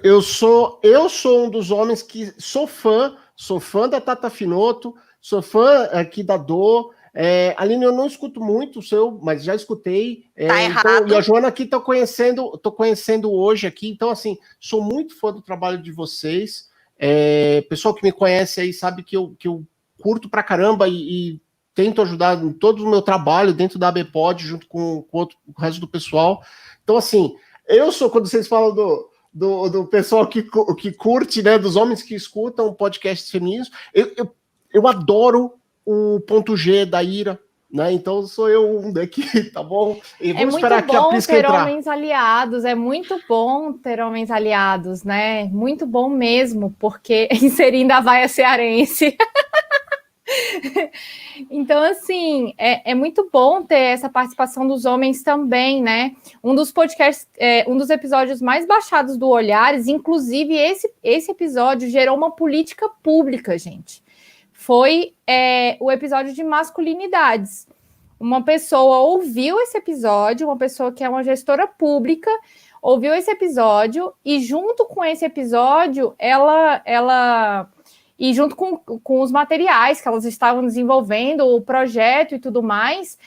Eu sou um dos homens que sou fã da Tata Finoto, sou fã aqui da Dô. Aline, eu não escuto muito o seu, mas já escutei. Tá errado. Então, e a Joana aqui tô conhecendo hoje aqui, então assim, sou muito fã do trabalho de vocês. Pessoal que me conhece aí sabe que eu curto pra caramba e tento ajudar em todo o meu trabalho dentro da ABPOD, junto com o resto do pessoal. Então, assim, quando vocês falam do pessoal que curte, né, dos homens que escutam podcasts femininos, eu adoro o ponto G da Ira, né? Então sou eu um daqui, tá bom? E vamos esperar aqui a Prisca entrar. É muito bom ter homens aliados, é muito bom ter homens aliados, né? Muito bom mesmo, porque inserindo a vaia cearense. Então, assim, é muito bom ter essa participação dos homens também, né? Um dos podcasts, um dos episódios mais baixados do Olhares, inclusive esse episódio gerou uma política pública, gente. Foi o episódio de masculinidades. Uma pessoa ouviu esse episódio, uma pessoa que é uma gestora pública, ouviu esse episódio e junto com esse episódio, e junto com os materiais que elas estavam desenvolvendo, o projeto e tudo mais,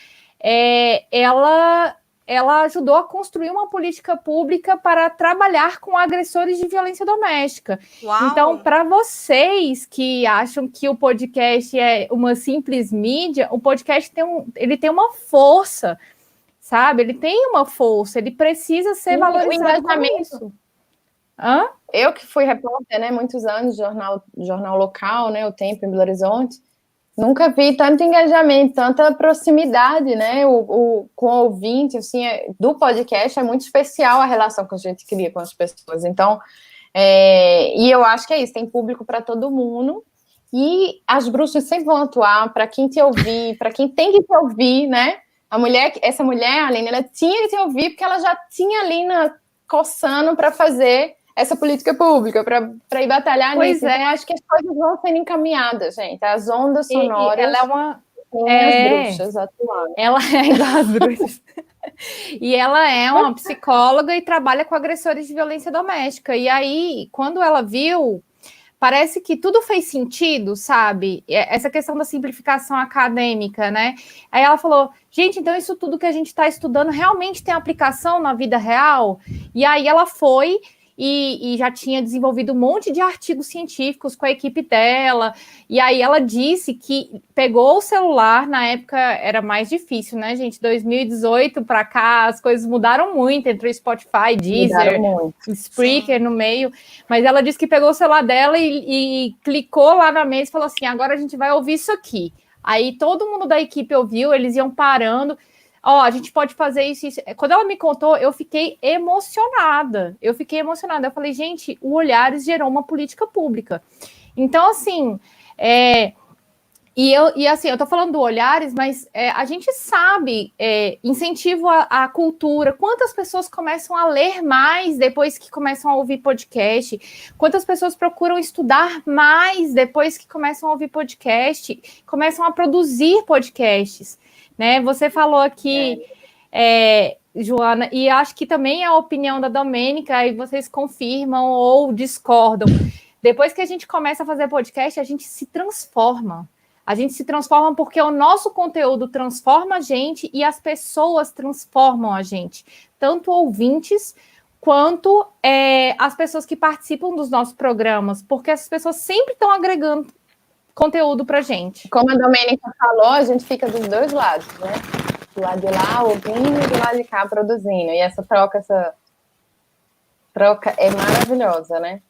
ela ela ajudou a construir uma política pública para trabalhar com agressores de violência doméstica. Uau. Então, para vocês que acham que o podcast é uma simples mídia, o podcast ele tem uma força, sabe? Ele tem uma força, ele precisa ser valorizado como isso. Hã? Eu que fui repórter, né, muitos anos, jornal local, né, o Tempo em Belo Horizonte, nunca vi tanto engajamento, tanta proximidade, né, com o ouvinte, assim, do podcast. É muito especial a relação que a gente cria com as pessoas. Então, e eu acho que é isso, tem público para todo mundo, e as bruxas sempre vão atuar para quem te ouvir, para quem tem que te ouvir, né? Essa mulher, Aline, ela tinha que te ouvir, porque ela já tinha ali coçando para fazer essa política pública, para ir batalhar Pois nisso. é. Então, acho que as coisas vão sendo encaminhadas, gente. As ondas sonoras. E ela é uma... as bruxas atuando. Ela é igual as bruxas. E ela é uma psicóloga e trabalha com agressores de violência doméstica. E aí, quando ela viu, parece que tudo fez sentido, sabe? Essa questão da simplificação acadêmica, né? Aí ela falou, gente, então isso tudo que a gente está estudando realmente tem aplicação na vida real? E aí ela foi e já tinha desenvolvido um monte de artigos científicos com a equipe dela, e aí ela disse que pegou o celular, na época era mais difícil, né, gente? 2018 para cá, as coisas mudaram muito, entre o Spotify, Deezer, Spreaker no meio, mas ela disse que pegou o celular dela e clicou lá na mesa e falou assim, agora a gente vai ouvir isso aqui. Aí todo mundo da equipe ouviu, eles iam parando, a gente pode fazer isso. Quando ela me contou, eu fiquei emocionada. Eu falei, gente, o Olhares gerou uma política pública. Então, assim, eu tô falando do Olhares, mas a gente sabe, incentivo à cultura, quantas pessoas começam a ler mais depois que começam a ouvir podcast, quantas pessoas procuram estudar mais depois que começam a ouvir podcast, começam a produzir podcasts. Né? Você falou aqui, Joana, e acho que também é a opinião da Domênica, e vocês confirmam ou discordam. Depois que a gente começa a fazer podcast, a gente se transforma. A gente se transforma porque o nosso conteúdo transforma a gente e as pessoas transformam a gente. Tanto ouvintes quanto as pessoas que participam dos nossos programas, porque essas pessoas sempre estão agregando conteúdo pra gente. Como a Domênica falou, a gente fica dos dois lados, né? Do lado de lá ouvindo e do lado de cá produzindo. E essa troca é maravilhosa, né?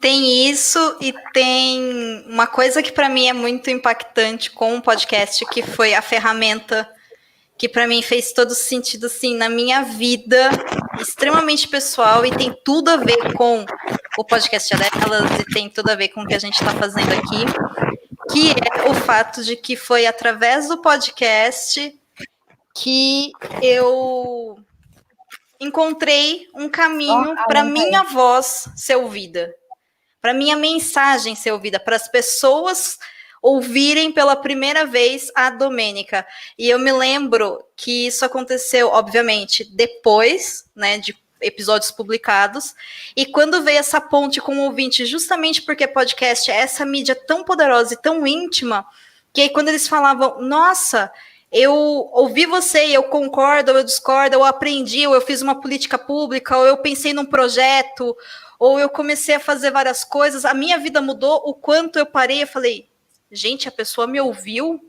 Tem isso e tem uma coisa que para mim é muito impactante com o podcast, que foi a ferramenta que para mim fez todo sentido assim na minha vida, extremamente pessoal, e tem tudo a ver com o podcast delas e tem tudo a ver com o que a gente está fazendo aqui, que é o fato de que foi através do podcast que eu encontrei um caminho para minha voz ser ouvida, para minha mensagem ser ouvida, para as pessoas ouvirem pela primeira vez a Domênica. E eu me lembro que isso aconteceu, obviamente, depois, né, de episódios publicados, e quando veio essa ponte com o ouvinte, justamente porque podcast é essa mídia tão poderosa e tão íntima, que aí quando eles falavam, nossa, eu ouvi você e eu concordo, ou eu discordo, ou eu aprendi, ou eu fiz uma política pública, ou eu pensei num projeto, ou eu comecei a fazer várias coisas, a minha vida mudou, o quanto eu parei, eu falei, gente, a pessoa me ouviu?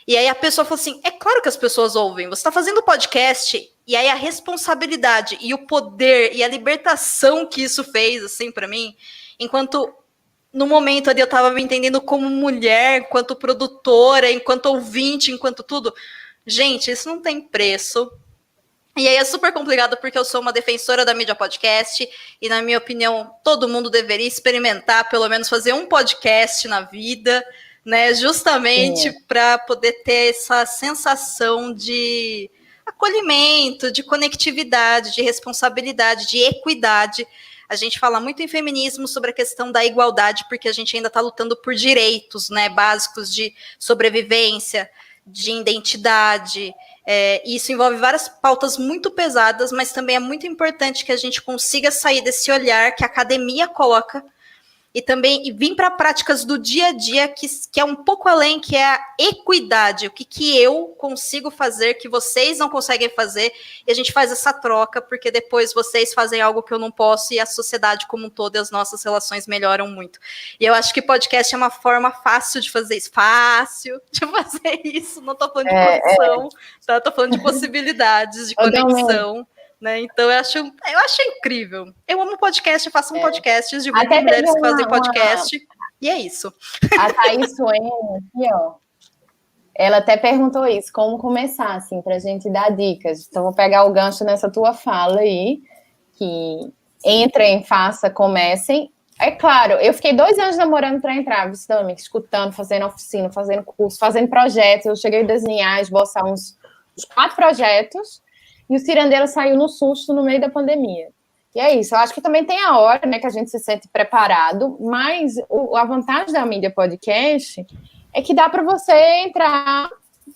E aí a pessoa falou assim, é claro que as pessoas ouvem, você está fazendo podcast, e aí a responsabilidade e o poder e a libertação que isso fez, assim, para mim, enquanto no momento ali eu estava me entendendo como mulher, enquanto produtora, enquanto ouvinte, enquanto tudo, gente, isso não tem preço. E aí é super complicado porque eu sou uma defensora da mídia podcast e, na minha opinião, todo mundo deveria experimentar, pelo menos fazer um podcast na vida, né? Justamente para poder ter essa sensação de acolhimento, de conectividade, de responsabilidade, de equidade. A gente fala muito em feminismo sobre a questão da igualdade, porque a gente ainda está lutando por direitos, né, básicos de sobrevivência, de identidade. Isso envolve várias pautas muito pesadas, mas também é muito importante que a gente consiga sair desse olhar que a academia coloca e também vir para práticas do dia a dia, que é um pouco além, que é a equidade, o que eu consigo fazer, que vocês não conseguem fazer, e a gente faz essa troca, porque depois vocês fazem algo que eu não posso, e a sociedade como um todo e as nossas relações melhoram muito. E eu acho que podcast é uma forma fácil de fazer isso, não estou falando de produção, tá? Estou falando de possibilidades, de conexão. Né? Então eu acho incrível. Eu amo podcast, faço um podcast de grupos de mulheres que fazem podcast, e é isso. A Thaís Suene, aqui, ó, ela até perguntou isso, como começar, assim, pra gente dar dicas. Então, vou pegar o gancho nessa tua fala aí, que entrem, faça, comecem. É claro, eu fiquei 2 anos namorando para entrar, escutando, fazendo oficina, fazendo curso, fazendo projetos. Eu cheguei a desenhar, esboçar uns 4 projetos, e o Cirandeira saiu no susto no meio da pandemia. E é isso, eu acho que também tem a hora, né, que a gente se sente preparado, mas a vantagem da mídia podcast é que dá para você entrar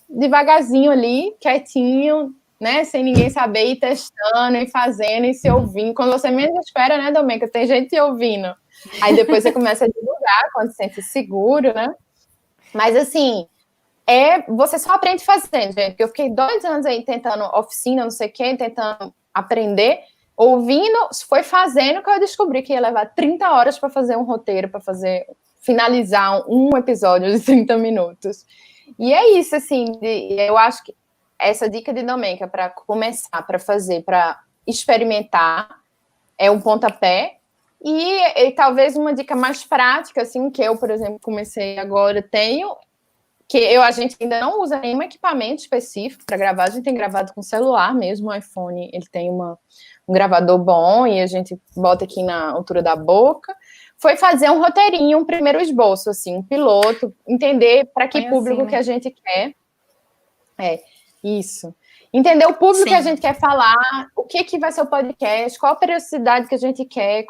devagarzinho ali, quietinho, né, sem ninguém saber, ir testando, e fazendo, e se ouvindo. Quando você menos espera, né, Domênica, tem gente te ouvindo. Aí depois você começa a divulgar, quando se sente seguro, né? Mas, assim, você só aprende fazendo, gente. Porque eu fiquei 2 anos aí tentando oficina, não sei o quê, tentando aprender, ouvindo, foi fazendo que eu descobri que ia levar 30 horas para fazer um roteiro, para finalizar um episódio de 30 minutos. E é isso, assim, eu acho que essa dica de Domênica para começar, para fazer, para experimentar, é um pontapé. E talvez uma dica mais prática, assim, que eu, por exemplo, comecei agora, a gente ainda não usa nenhum equipamento específico para gravar, a gente tem gravado com celular mesmo, o iPhone, ele tem um gravador bom, e a gente bota aqui na altura da boca, foi fazer um roteirinho, um primeiro esboço, assim, um piloto, entender para que público que a gente quer. Isso. Entender o público que a gente quer falar, o que vai ser o podcast, qual a periodicidade que a gente quer,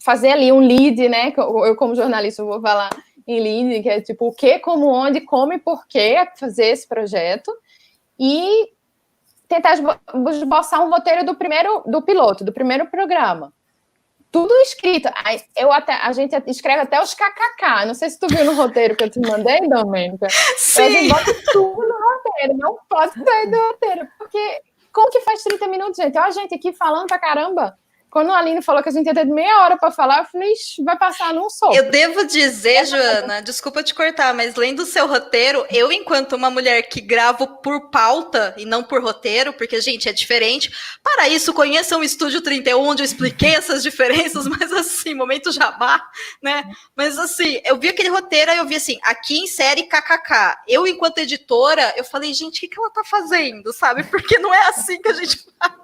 fazer ali um lead, né? Eu, como jornalista, vou falar em lead, que é tipo o que, como, onde, como e por que fazer esse projeto, e tentar esboçar um roteiro do piloto, do primeiro programa. Tudo escrito. A gente escreve até os kkk. Não sei se tu viu no roteiro que eu te mandei, Domênica. Sim. A gente bota tudo no roteiro. Não pode sair do roteiro. Porque como que faz 30 minutos, gente? Olha a gente aqui falando pra caramba. Quando a Aline falou que a gente ia ter meia hora para falar, eu falei, vai passar num soco. Eu devo dizer, Joana, desculpa te cortar, mas lendo o seu roteiro, eu, enquanto uma mulher que gravo por pauta e não por roteiro, porque, gente, é diferente. Para isso, conheçam o Estúdio 31, onde eu expliquei essas diferenças, mas assim, momento jabá, né? Mas assim, eu vi aquele roteiro, aí eu vi assim, aqui insere kkk. Eu, enquanto editora, eu falei, gente, o que ela tá fazendo, sabe? Porque não é assim que a gente faz.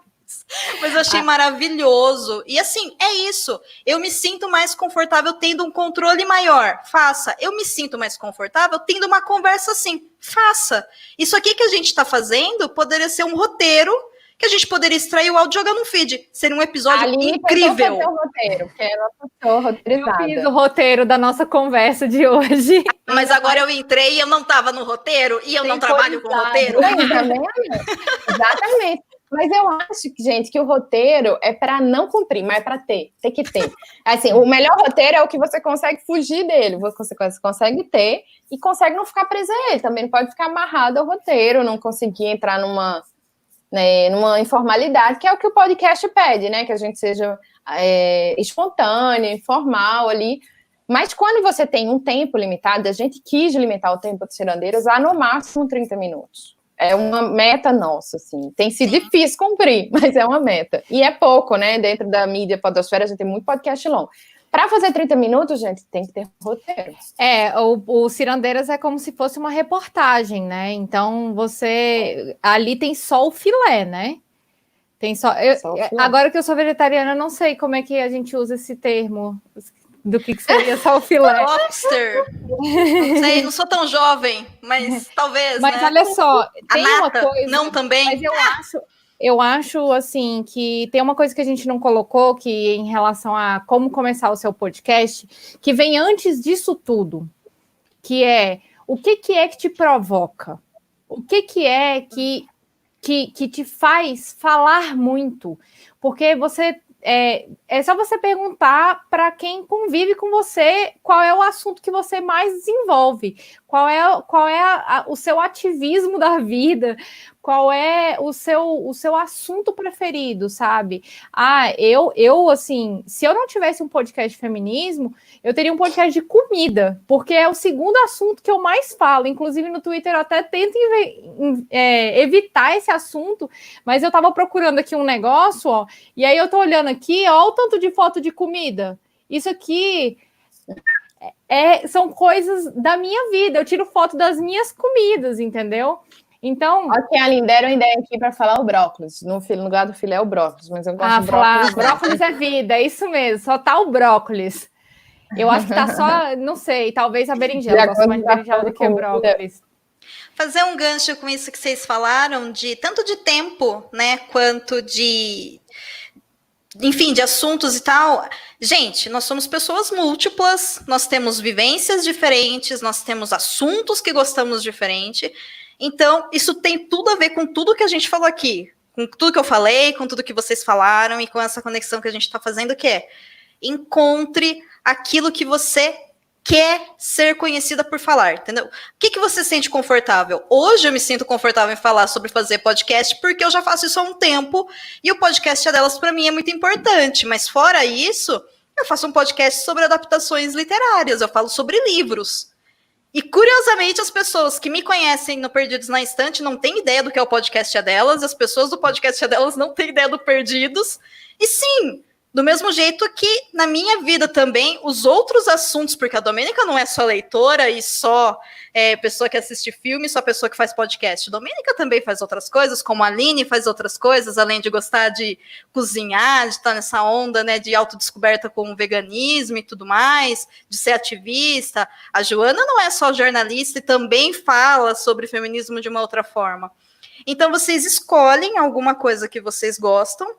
Mas eu achei maravilhoso. E assim, é isso. Eu me sinto mais confortável tendo um controle maior. Faça. Eu me sinto mais confortável tendo uma conversa assim. Faça. Isso aqui que a gente está fazendo poderia ser um roteiro que a gente poderia extrair o áudio e jogar no feed. Seria um episódio incrível. Fazer o roteiro, que é a nossa pessoa roteirizada. Eu fiz o roteiro da nossa conversa de hoje. Mas agora eu entrei e eu não estava no roteiro e eu não trabalho com roteiro. Exatamente. Mas eu acho que, gente, que o roteiro é para não cumprir, mas é para ter que ter. Assim, o melhor roteiro é o que você consegue fugir dele, você consegue ter e consegue não ficar preso a ele. Também não pode ficar amarrado ao roteiro, não conseguir entrar numa informalidade, que é o que o podcast pede, né? Que a gente seja espontâneo, informal ali. Mas quando você tem um tempo limitado, a gente quis limitar o tempo de Cirandeiras a no máximo 30 minutos. É uma meta nossa, assim. Tem sido difícil cumprir, mas é uma meta. E é pouco, né? Dentro da mídia podosfera, a gente tem muito podcast longo. Para fazer 30 minutos, gente, tem que ter roteiro. O Cirandeiras é como se fosse uma reportagem, né? Então, ali tem só o filé, né? Tem só o filé. Agora que eu sou vegetariana, eu não sei como é que a gente usa esse termo. Do que seria só o filé. Lobster. Não sei, não sou tão jovem, mas talvez, Mas né? Olha só, tem nata, uma coisa... Não também? Mas eu acho, assim, que tem uma coisa que a gente não colocou, que em relação a como começar o seu podcast, que vem antes disso tudo, que é o que é que te provoca? O que é que te faz falar muito? Porque você é só você perguntar para quem convive com você qual é o assunto que você mais desenvolve, qual é o seu ativismo da vida, qual é o seu assunto preferido, sabe? Eu assim, se eu não tivesse um podcast de feminismo, eu teria um podcast de comida, porque é o segundo assunto que eu mais falo. Inclusive no Twitter eu até tento evitar esse assunto, mas eu estava procurando aqui um negócio, ó, e aí eu tô olhando aqui, ó, o tanto de foto de comida. Isso aqui são coisas da minha vida. Eu tiro foto das minhas comidas, entendeu? Então. Ok, Aline, deram ideia aqui para falar o brócolis. No lugar do filé é o brócolis, mas eu gosto de brócolis. Brócolis é vida, é isso mesmo, só tá o brócolis. Eu acho que tá só, não sei, talvez a berinjela. Eu gosto mais de berinjela do que o brócolis. Fazer um gancho com isso que vocês falaram, de tanto de tempo, né, quanto de assuntos e tal. Gente, nós somos pessoas múltiplas, nós temos vivências diferentes, nós temos assuntos que gostamos diferente. Então, isso tem tudo a ver com tudo que a gente falou aqui, com tudo que eu falei, com tudo que vocês falaram e com essa conexão que a gente está fazendo, que é encontre aquilo que você quer ser conhecida por falar, entendeu? O que você sente confortável? Hoje eu me sinto confortável em falar sobre fazer podcast, porque eu já faço isso há um tempo, e o podcast delas para mim é muito importante, mas fora isso, eu faço um podcast sobre adaptações literárias, eu falo sobre livros. E, curiosamente, as pessoas que me conhecem no Perdidos na Estante não têm ideia do que é o podcast delas, as pessoas do podcast delas não têm ideia do Perdidos, e sim, do mesmo jeito que na minha vida também, os outros assuntos, porque a Domênica não é só leitora e só pessoa que assiste filme, só pessoa que faz podcast. A Domênica também faz outras coisas, como a Aline faz outras coisas, além de gostar de cozinhar, de estar nessa onda, né, de autodescoberta com o veganismo e tudo mais, de ser ativista. A Joana não é só jornalista e também fala sobre feminismo de uma outra forma. Então, vocês escolhem alguma coisa que vocês gostam,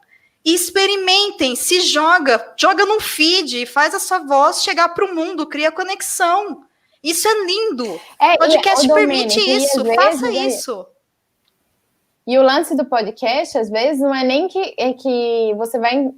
e experimentem, se joga num feed, faz a sua voz chegar para o mundo, cria conexão. Isso é lindo. O podcast permite isso, faça isso. E o lance do podcast, às vezes, não é nem que você vai...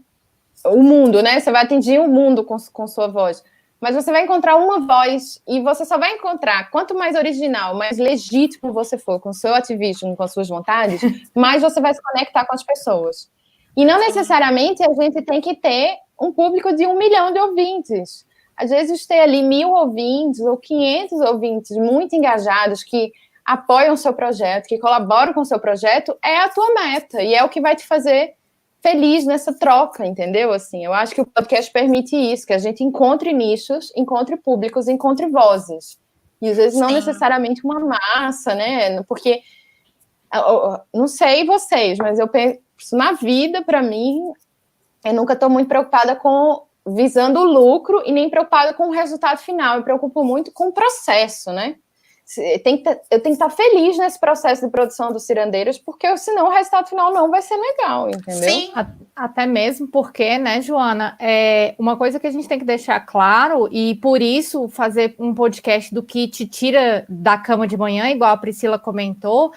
O mundo, né? Você vai atingir o mundo com sua voz. Mas você vai encontrar uma voz, e você só vai encontrar, quanto mais original, mais legítimo você for, com o seu ativismo, com as suas vontades, mais você vai se conectar com as pessoas. E não necessariamente a gente tem que ter um público de 1 milhão de ouvintes. Às vezes ter ali 1.000 ouvintes ou 500 ouvintes muito engajados que apoiam o seu projeto, que colaboram com o seu projeto, é a tua meta. E é o que vai te fazer feliz nessa troca, entendeu? Assim, eu acho que o podcast permite isso, que a gente encontre nichos, encontre públicos, encontre vozes. E às vezes não necessariamente uma massa, né? Porque, não sei vocês, mas eu penso, na vida, para mim, eu nunca estou muito preocupada visando o lucro e nem preocupada com o resultado final. Eu me preocupo muito com o processo, né? Eu tenho que estar feliz nesse processo de produção dos Cirandeiros, porque senão o resultado final não vai ser legal, entendeu? Sim, até mesmo porque, né, Joana, uma coisa que a gente tem que deixar claro, e por isso fazer um podcast do que te tira da cama de manhã, igual a Priscila comentou,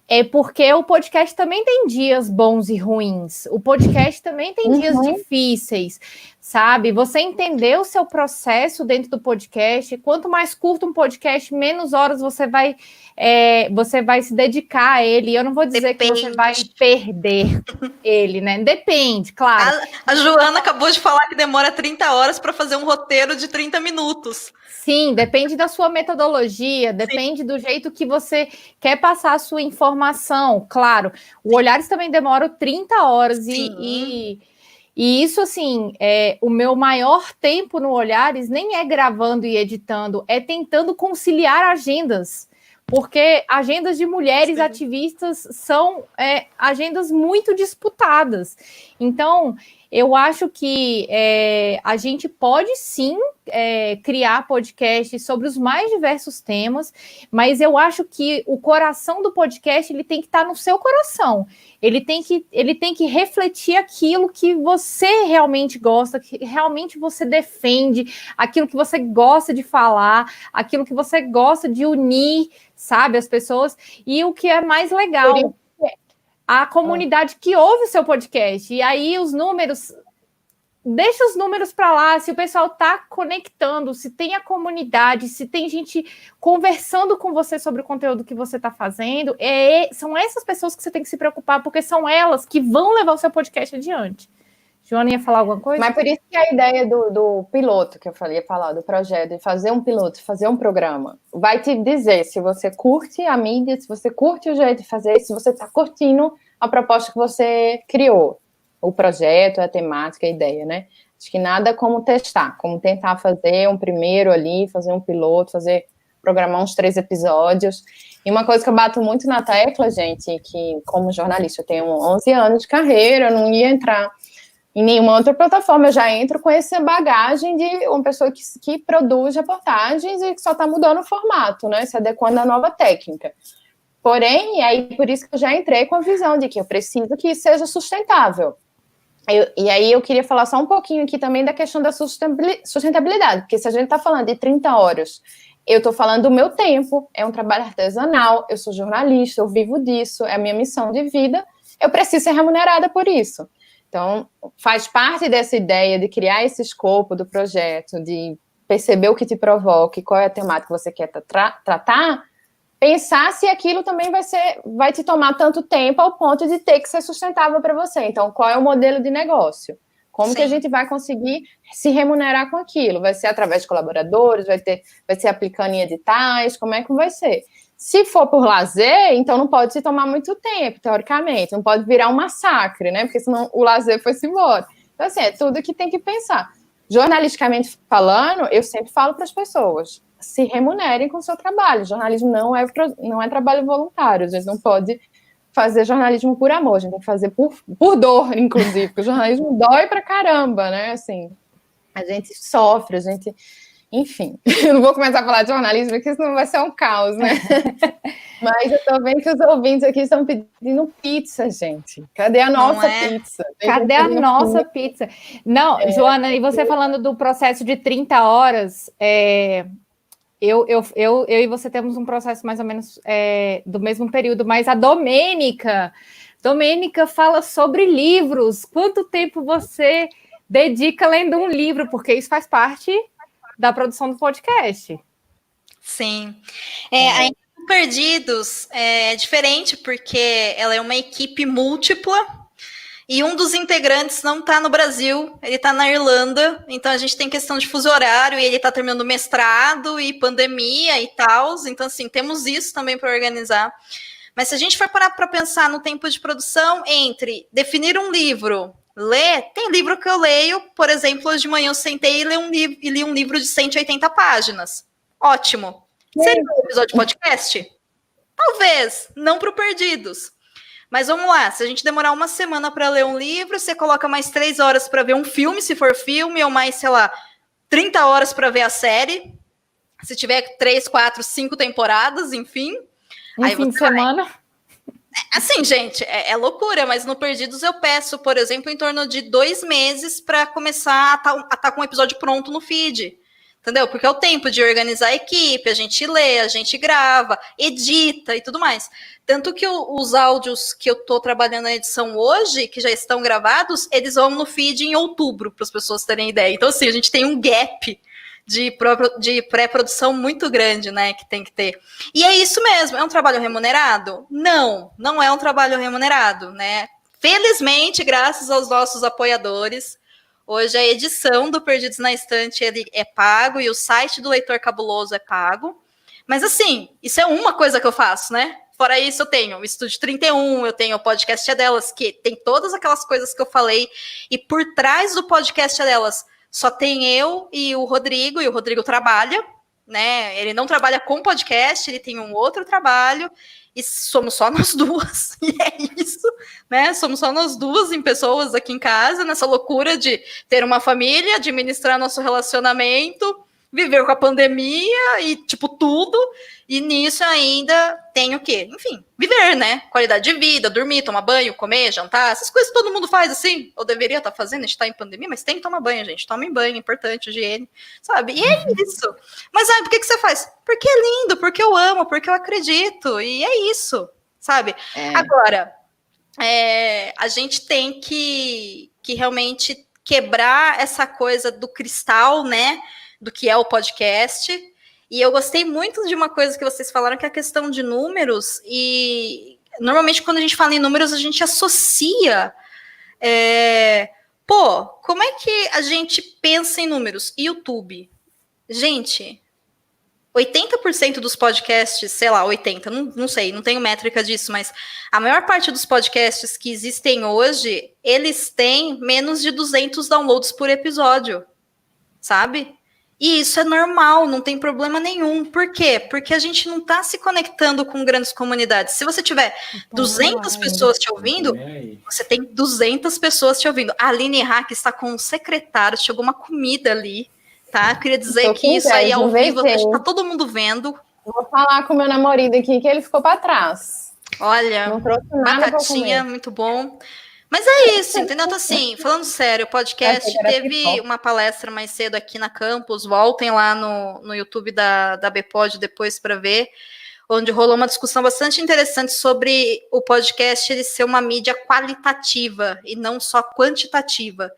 é porque o podcast também tem dias bons e ruins. O podcast também tem dias difíceis, sabe? Você entender o seu processo dentro do podcast. Quanto mais curto um podcast, menos horas você vai se dedicar a ele. Eu não vou dizer que você vai perder ele, né? Depende, claro. A Joana acabou de falar que demora 30 horas para fazer um roteiro de 30 minutos. Sim, depende da sua metodologia, depende do jeito que você quer passar a sua informação. Claro, o Olhares também demora 30 horas e isso, assim, o meu maior tempo no Olhares nem é gravando e editando, é tentando conciliar agendas, porque agendas de mulheres ativistas são agendas muito disputadas. Então, eu acho que a gente pode sim criar podcasts sobre os mais diversos temas, mas eu acho que o coração do podcast ele tem que estar no seu coração. Ele tem que refletir aquilo que você realmente gosta, que realmente você defende, aquilo que você gosta de falar, aquilo que você gosta de unir, sabe, as pessoas. E o que é mais legal, a comunidade que ouve o seu podcast. E aí os números deixa os números para lá, se o pessoal está conectando, se tem a comunidade, se tem gente conversando com você sobre o conteúdo que você está fazendo, são essas pessoas que você tem que se preocupar, porque são elas que vão levar o seu podcast adiante. Joana ia falar alguma coisa? Mas por isso que a ideia do piloto, que eu ia falar, do projeto, de fazer um piloto, fazer um programa, vai te dizer se você curte a mídia, se você curte o jeito de fazer, se você está curtindo a proposta que você criou, o projeto, a temática, a ideia, né? Acho que nada como testar, como tentar fazer um primeiro ali, fazer um piloto, programar uns 3 episódios. E uma coisa que eu bato muito na tecla, gente, que como jornalista eu tenho 11 anos de carreira, eu não ia entrar em nenhuma outra plataforma, eu já entro com essa bagagem de uma pessoa que produz reportagens e que só está mudando o formato, né? Se adequando à nova técnica. Porém, aí por isso que eu já entrei com a visão de que eu preciso que isso seja sustentável. E aí eu queria falar só um pouquinho aqui também da questão da sustentabilidade, porque se a gente está falando de 30 horas, eu estou falando do meu tempo, é um trabalho artesanal, eu sou jornalista, eu vivo disso, é a minha missão de vida, eu preciso ser remunerada por isso. Então, faz parte dessa ideia de criar esse escopo do projeto, de perceber o que te provoca e qual é a temática que você quer tratar, pensar se aquilo também vai te tomar tanto tempo ao ponto de ter que ser sustentável para você. Então, qual é o modelo de negócio? Como que a gente vai conseguir se remunerar com aquilo? Vai ser através de colaboradores? Vai ser aplicando em editais? Como é que vai ser? Se for por lazer, então não pode se tomar muito tempo, teoricamente. Não pode virar um massacre, né? Porque senão o lazer foi-se embora. Então, assim, é tudo que tem que pensar. Jornalisticamente falando, eu sempre falo para as pessoas, se remunerem com o seu trabalho. Jornalismo não é trabalho voluntário. A gente não pode fazer jornalismo por amor. A gente tem que fazer por dor, inclusive. Porque o jornalismo dói pra caramba, né? Assim, a gente sofre, enfim, eu não vou começar a falar de jornalismo, porque senão vai ser um caos, né? Mas eu tô vendo que os ouvintes aqui estão pedindo pizza, gente. Cadê a nossa pizza? Cadê a nossa pizza? Não, Joana, e você falando do processo de 30 horas, eu e você temos um processo mais ou menos do mesmo período, mas a Domênica fala sobre livros. Quanto tempo você dedica lendo um livro? Porque isso faz parte da produção do podcast. Sim. A Perdidos é diferente porque ela é uma equipe múltipla e um dos integrantes não está no Brasil, ele está na Irlanda, então a gente tem questão de fuso horário e ele está terminando mestrado e pandemia e tal, então assim, temos isso também para organizar. Mas se a gente for parar para pensar no tempo de produção entre definir um livro, ler, tem livro que eu leio, por exemplo, hoje de manhã eu sentei e li um livro de 180 páginas. Ótimo. Seria um episódio de podcast? Talvez, não para o Perdidos. Mas vamos lá, se a gente demorar uma semana para ler um livro, você coloca mais 3 horas para ver um filme, se for filme, ou mais, sei lá, 30 horas para ver a série. Se tiver 3, 4, 5 temporadas, enfim. Aí fim de semana. Assim, gente, é loucura, mas no Perdidos eu peço, por exemplo, em torno de 2 meses para começar a tá com um episódio pronto no feed. Entendeu? Porque é o tempo de organizar a equipe, a gente lê, a gente grava, edita e tudo mais. Tanto que os áudios que eu estou trabalhando na edição hoje, que já estão gravados, eles vão no feed em outubro, para as pessoas terem ideia. Então, assim, a gente tem um gap de pré-produção muito grande, né, que tem que ter. E é isso mesmo, é um trabalho remunerado? Não é um trabalho remunerado, né? Felizmente, graças aos nossos apoiadores, hoje a edição do Perdidos na Estante ele é pago e o site do Leitor Cabuloso é pago. Mas assim, isso é uma coisa que eu faço, né? Fora isso, eu tenho o Estúdio 31, eu tenho o Podcast é Delas, que tem todas aquelas coisas que eu falei. E por trás do Podcast é Delas, só tem eu e o Rodrigo trabalha, né? Ele não trabalha com podcast, ele tem um outro trabalho. E somos só nós duas, e é isso, né? Somos só nós duas em pessoas aqui em casa, nessa loucura de ter uma família, administrar nosso relacionamento, viver com a pandemia e, tipo, tudo. E nisso ainda tem o quê? Enfim, viver, né? Qualidade de vida, dormir, tomar banho, comer, jantar, essas coisas que todo mundo faz assim. Ou deveria estar fazendo, a gente está em pandemia, mas tem que tomar banho, gente. Tomem banho, é importante, higiene, sabe? E é isso. Mas, por que você faz? Porque é lindo, porque eu amo, porque eu acredito. E é isso, sabe? Agora, a gente tem que realmente quebrar essa coisa do cristal, né? Do que é o podcast. E eu gostei muito de uma coisa que vocês falaram, que é a questão de números. E normalmente, quando a gente fala em números, a gente associa. Como é que a gente pensa em números? YouTube. Gente, 80% dos podcasts, sei lá, 80%, não sei, não tenho métrica disso, mas a maior parte dos podcasts que existem hoje, eles têm menos de 200 downloads por episódio, sabe? E isso é normal, não tem problema nenhum. Por quê? Porque a gente não está se conectando com grandes comunidades. Se você tiver 200 pessoas te ouvindo, você tem 200 pessoas te ouvindo. A Aline Hack está com um secretário, chegou uma comida ali, tá? Eu queria dizer que isso aí ao vivo, está todo mundo vendo. Vou falar com meu namorado aqui, que ele ficou para trás. Olha, não trouxe nada batatinha, muito bom. Mas é isso, entendeu? Então, assim, falando sério, o podcast teve uma palestra mais cedo aqui na Campus, voltem lá no YouTube da BPod depois para ver, onde rolou uma discussão bastante interessante sobre o podcast ele ser uma mídia qualitativa e não só quantitativa.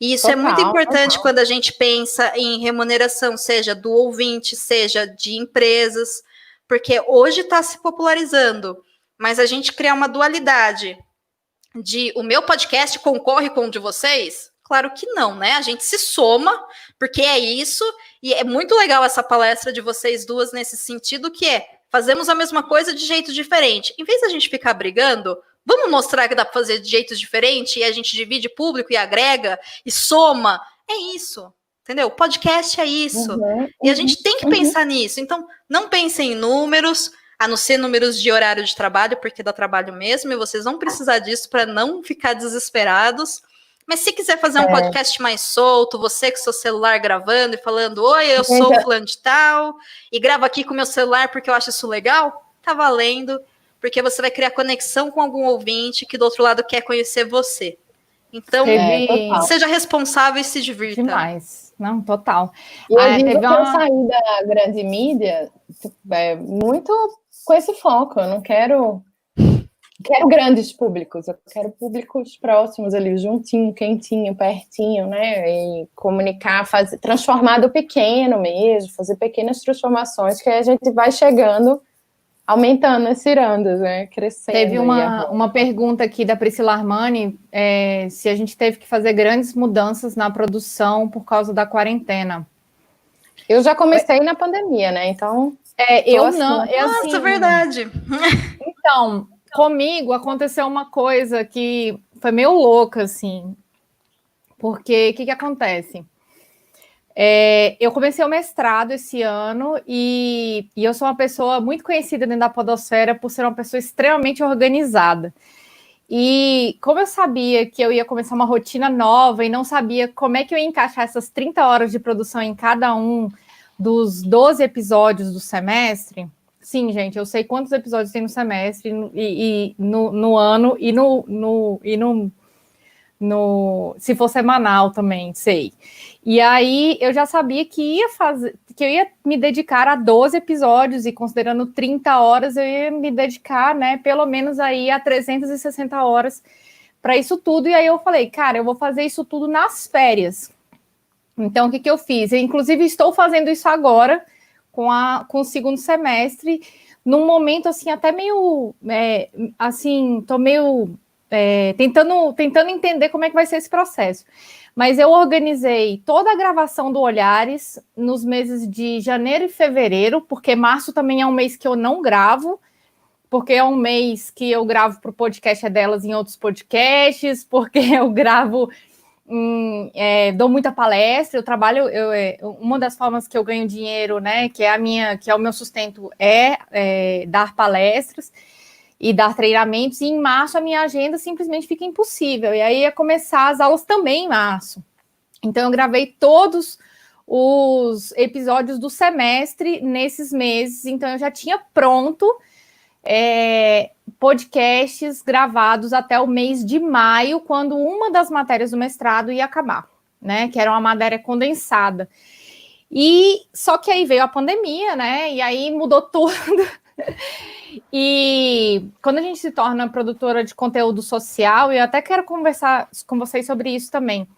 E isso é muito importante quando a gente pensa em remuneração, seja do ouvinte, seja de empresas, porque hoje está se popularizando, mas a gente criar uma dualidade de o meu podcast concorre com o de vocês? Claro que não, né? A gente se soma, porque é isso, e é muito legal essa palestra de vocês duas nesse sentido, que é, fazemos a mesma coisa de jeito diferente. Em vez da gente ficar brigando, vamos mostrar que dá para fazer de jeitos diferentes, e a gente divide público e agrega, e soma. É isso, entendeu? O podcast é isso. E a gente tem que pensar nisso. Então, não pensem em números, a não ser números de horário de trabalho, porque dá trabalho mesmo, e vocês vão precisar disso para não ficar desesperados. Mas se quiser fazer um podcast mais solto, você com seu celular gravando e falando, oi, eu sou o fulano de tal, e gravo aqui com meu celular porque eu acho isso legal, tá valendo, porque você vai criar conexão com algum ouvinte que do outro lado quer conhecer você. Então, seja responsável e se divirta. Demais. Não, total. E eu saí da grande mídia muito com esse foco. Eu não quero grandes públicos, eu quero públicos próximos ali, juntinho, quentinho, pertinho, né? E comunicar, transformar do pequeno mesmo, fazer pequenas transformações que a gente vai chegando, aumentando as cirandas, né? Crescendo. Teve uma pergunta aqui da Priscila Armani, se a gente teve que fazer grandes mudanças na produção por causa da quarentena. Eu já comecei na pandemia, né? Então... Nossa, verdade. Então, comigo aconteceu uma coisa que foi meio louca, assim. Porque, o que acontece? Eu comecei o mestrado esse ano e eu sou uma pessoa muito conhecida dentro da podosfera por ser uma pessoa extremamente organizada. E como eu sabia que eu ia começar uma rotina nova e não sabia como é que eu ia encaixar essas 30 horas de produção em cada um dos 12 episódios do semestre, sim, gente, eu sei quantos episódios tem no semestre e no ano e se for semanal também, sei. E aí eu já sabia que eu ia me dedicar a 12 episódios e considerando 30 horas eu ia me dedicar, né, pelo menos aí a 360 horas para isso tudo. E aí eu falei, cara, eu vou fazer isso tudo nas férias. Então, o que eu fiz? Eu, inclusive, estou fazendo isso agora com o segundo semestre, num momento, assim, até meio... tô meio... tentando entender como é que vai ser esse processo. Mas eu organizei toda a gravação do Olhares nos meses de janeiro e fevereiro, porque março também é um mês que eu não gravo, porque é um mês que eu gravo para o podcast delas em outros podcasts, porque eu gravo... dou muita palestra, eu trabalho, uma das formas que eu ganho dinheiro, né, que é o meu sustento, dar palestras e dar treinamentos, e em março a minha agenda simplesmente fica impossível, e aí ia começar as aulas também em março. Então eu gravei todos os episódios do semestre nesses meses, então eu já tinha pronto podcasts gravados até o mês de maio, quando uma das matérias do mestrado ia acabar, né? Que era uma matéria condensada. E só que aí veio a pandemia, né? E aí mudou tudo. E quando a gente se torna produtora de conteúdo social, eu até quero conversar com vocês sobre isso também.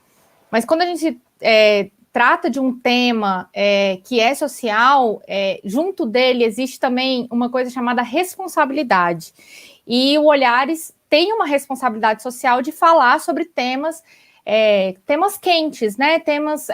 Mas quando a gente trata de um tema que é social, junto dele existe também uma coisa chamada responsabilidade. E o Olhares tem uma responsabilidade social de falar sobre temas quentes, né? Temas,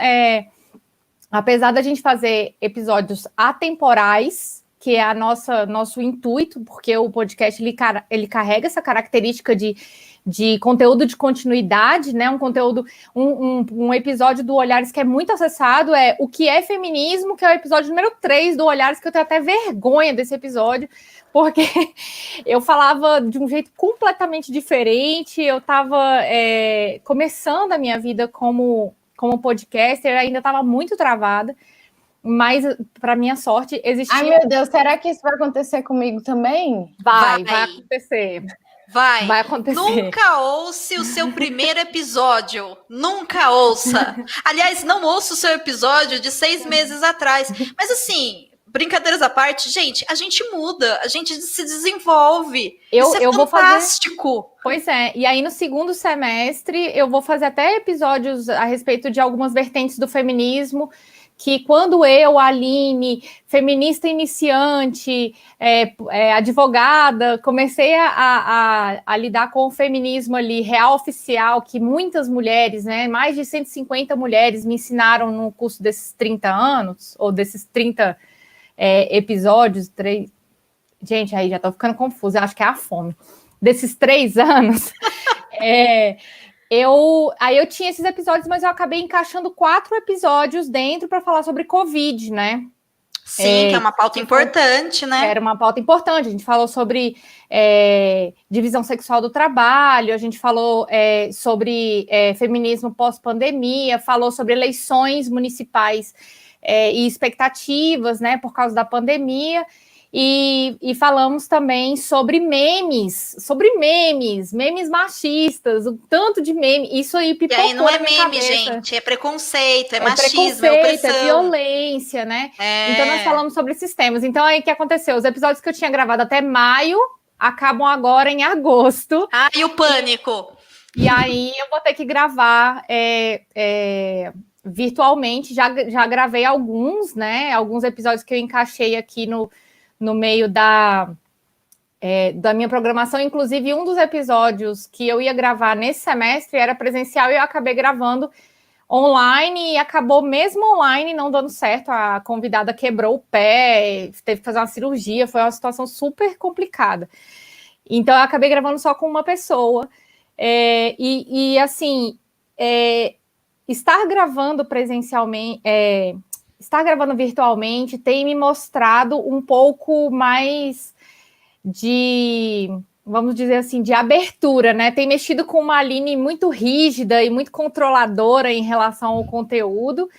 apesar da gente fazer episódios atemporais, que é nosso intuito, porque o podcast ele carrega essa característica de conteúdo de continuidade, né? Um conteúdo, um episódio do Olhares que é muito acessado, o que é feminismo, que é o episódio número 3 do Olhares, que eu tenho até vergonha desse episódio, porque eu falava de um jeito completamente diferente, eu estava começando a minha vida como podcaster, ainda estava muito travada, mas, para minha sorte, existia... Ai, meu Deus, será que isso vai acontecer comigo também? Vai acontecer. Vai acontecer. Nunca ouça o seu primeiro episódio. Nunca ouça. Aliás, não ouça o seu episódio de 6 meses atrás. Mas assim, brincadeiras à parte, gente, a gente muda, a gente se desenvolve. Isso é fantástico. Pois é, e aí no segundo semestre eu vou fazer até episódios a respeito de algumas vertentes do feminismo, que quando eu, Aline, feminista iniciante, advogada, comecei a lidar com o feminismo ali, real oficial, que muitas mulheres, né, mais de 150 mulheres me ensinaram no curso desses 30 anos, ou desses 30 episódios, 3... Gente, aí já tô ficando confusa, acho que é a fome. Desses 3 anos... Aí eu tinha esses episódios, mas eu acabei encaixando 4 episódios dentro para falar sobre Covid, né? Sim, que é uma pauta importante, né? Era uma pauta importante. A gente falou sobre divisão sexual do trabalho, a gente falou sobre feminismo pós-pandemia, falou sobre eleições municipais e expectativas, né, por causa da pandemia. E falamos também sobre memes machistas, o tanto de meme, isso aí pipocou. E aí não é meme, cabeça. Gente, é preconceito, é machismo, é opressão. É violência, né? Então nós falamos sobre esses temas. Então aí o que aconteceu? Os episódios que eu tinha gravado até maio acabam agora em agosto. Ah, e o pânico? E aí eu vou ter que gravar virtualmente, já gravei alguns, né? Alguns episódios que eu encaixei aqui no meio da minha programação, inclusive um dos episódios que eu ia gravar nesse semestre era presencial e eu acabei gravando online e acabou mesmo online não dando certo, a convidada quebrou o pé, teve que fazer uma cirurgia, foi uma situação super complicada. Então eu acabei gravando só com uma pessoa assim, estar gravando presencialmente... Estar gravando virtualmente tem me mostrado um pouco mais vamos dizer assim, de abertura, né? Tem mexido com uma Aline muito rígida e muito controladora em relação ao conteúdo,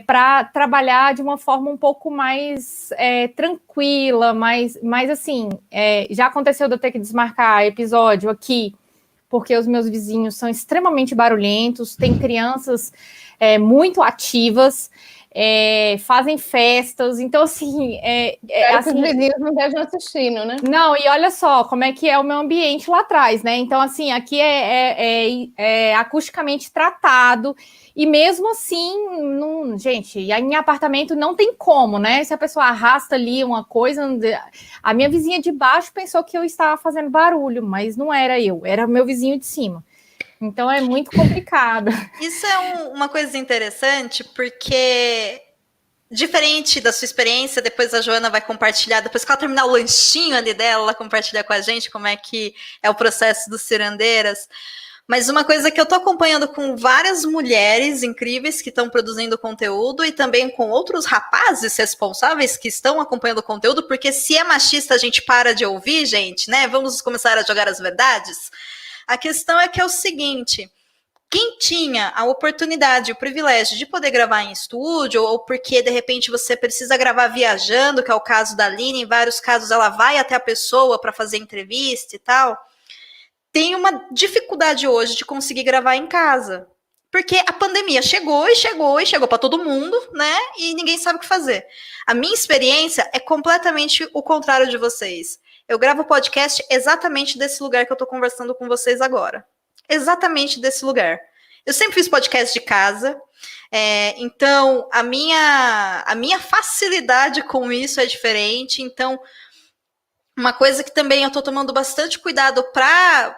para trabalhar de uma forma um pouco mais tranquila, mais assim, já aconteceu de eu ter que desmarcar episódio aqui, porque os meus vizinhos são extremamente barulhentos, tem crianças muito ativas, fazem festas, então assim... assim, os vizinhos não estejam assistindo, né? Não, e olha só como é que é o meu ambiente lá atrás, né? Então, assim, aqui é acusticamente tratado, e mesmo assim, gente, em apartamento não tem como, né? Se a pessoa arrasta ali uma coisa... A minha vizinha de baixo pensou que eu estava fazendo barulho, mas não era eu, era o meu vizinho de cima. Então é muito complicado. Isso é uma coisa interessante, porque diferente da sua experiência, depois a Joana vai compartilhar, depois que ela terminar o lanchinho ali dela, ela compartilha com a gente como é que é o processo dos cirandeiras. Mas uma coisa que eu tô acompanhando com várias mulheres incríveis que estão produzindo conteúdo e também com outros rapazes responsáveis que estão acompanhando o conteúdo, porque se é machista a gente para de ouvir, gente, né? Vamos começar a jogar as verdades. A questão é que é o seguinte, quem tinha a oportunidade, o privilégio de poder gravar em estúdio, ou porque de repente você precisa gravar viajando, que é o caso da Aline, em vários casos ela vai até a pessoa para fazer entrevista e tal, tem uma dificuldade hoje de conseguir gravar em casa. Porque a pandemia chegou para todo mundo, né? E ninguém sabe o que fazer. A minha experiência é completamente o contrário de vocês. Eu gravo podcast exatamente desse lugar que eu tô conversando com vocês agora. Exatamente desse lugar. Eu sempre fiz podcast de casa, então a minha facilidade com isso é diferente. Então, uma coisa que também eu tô tomando bastante cuidado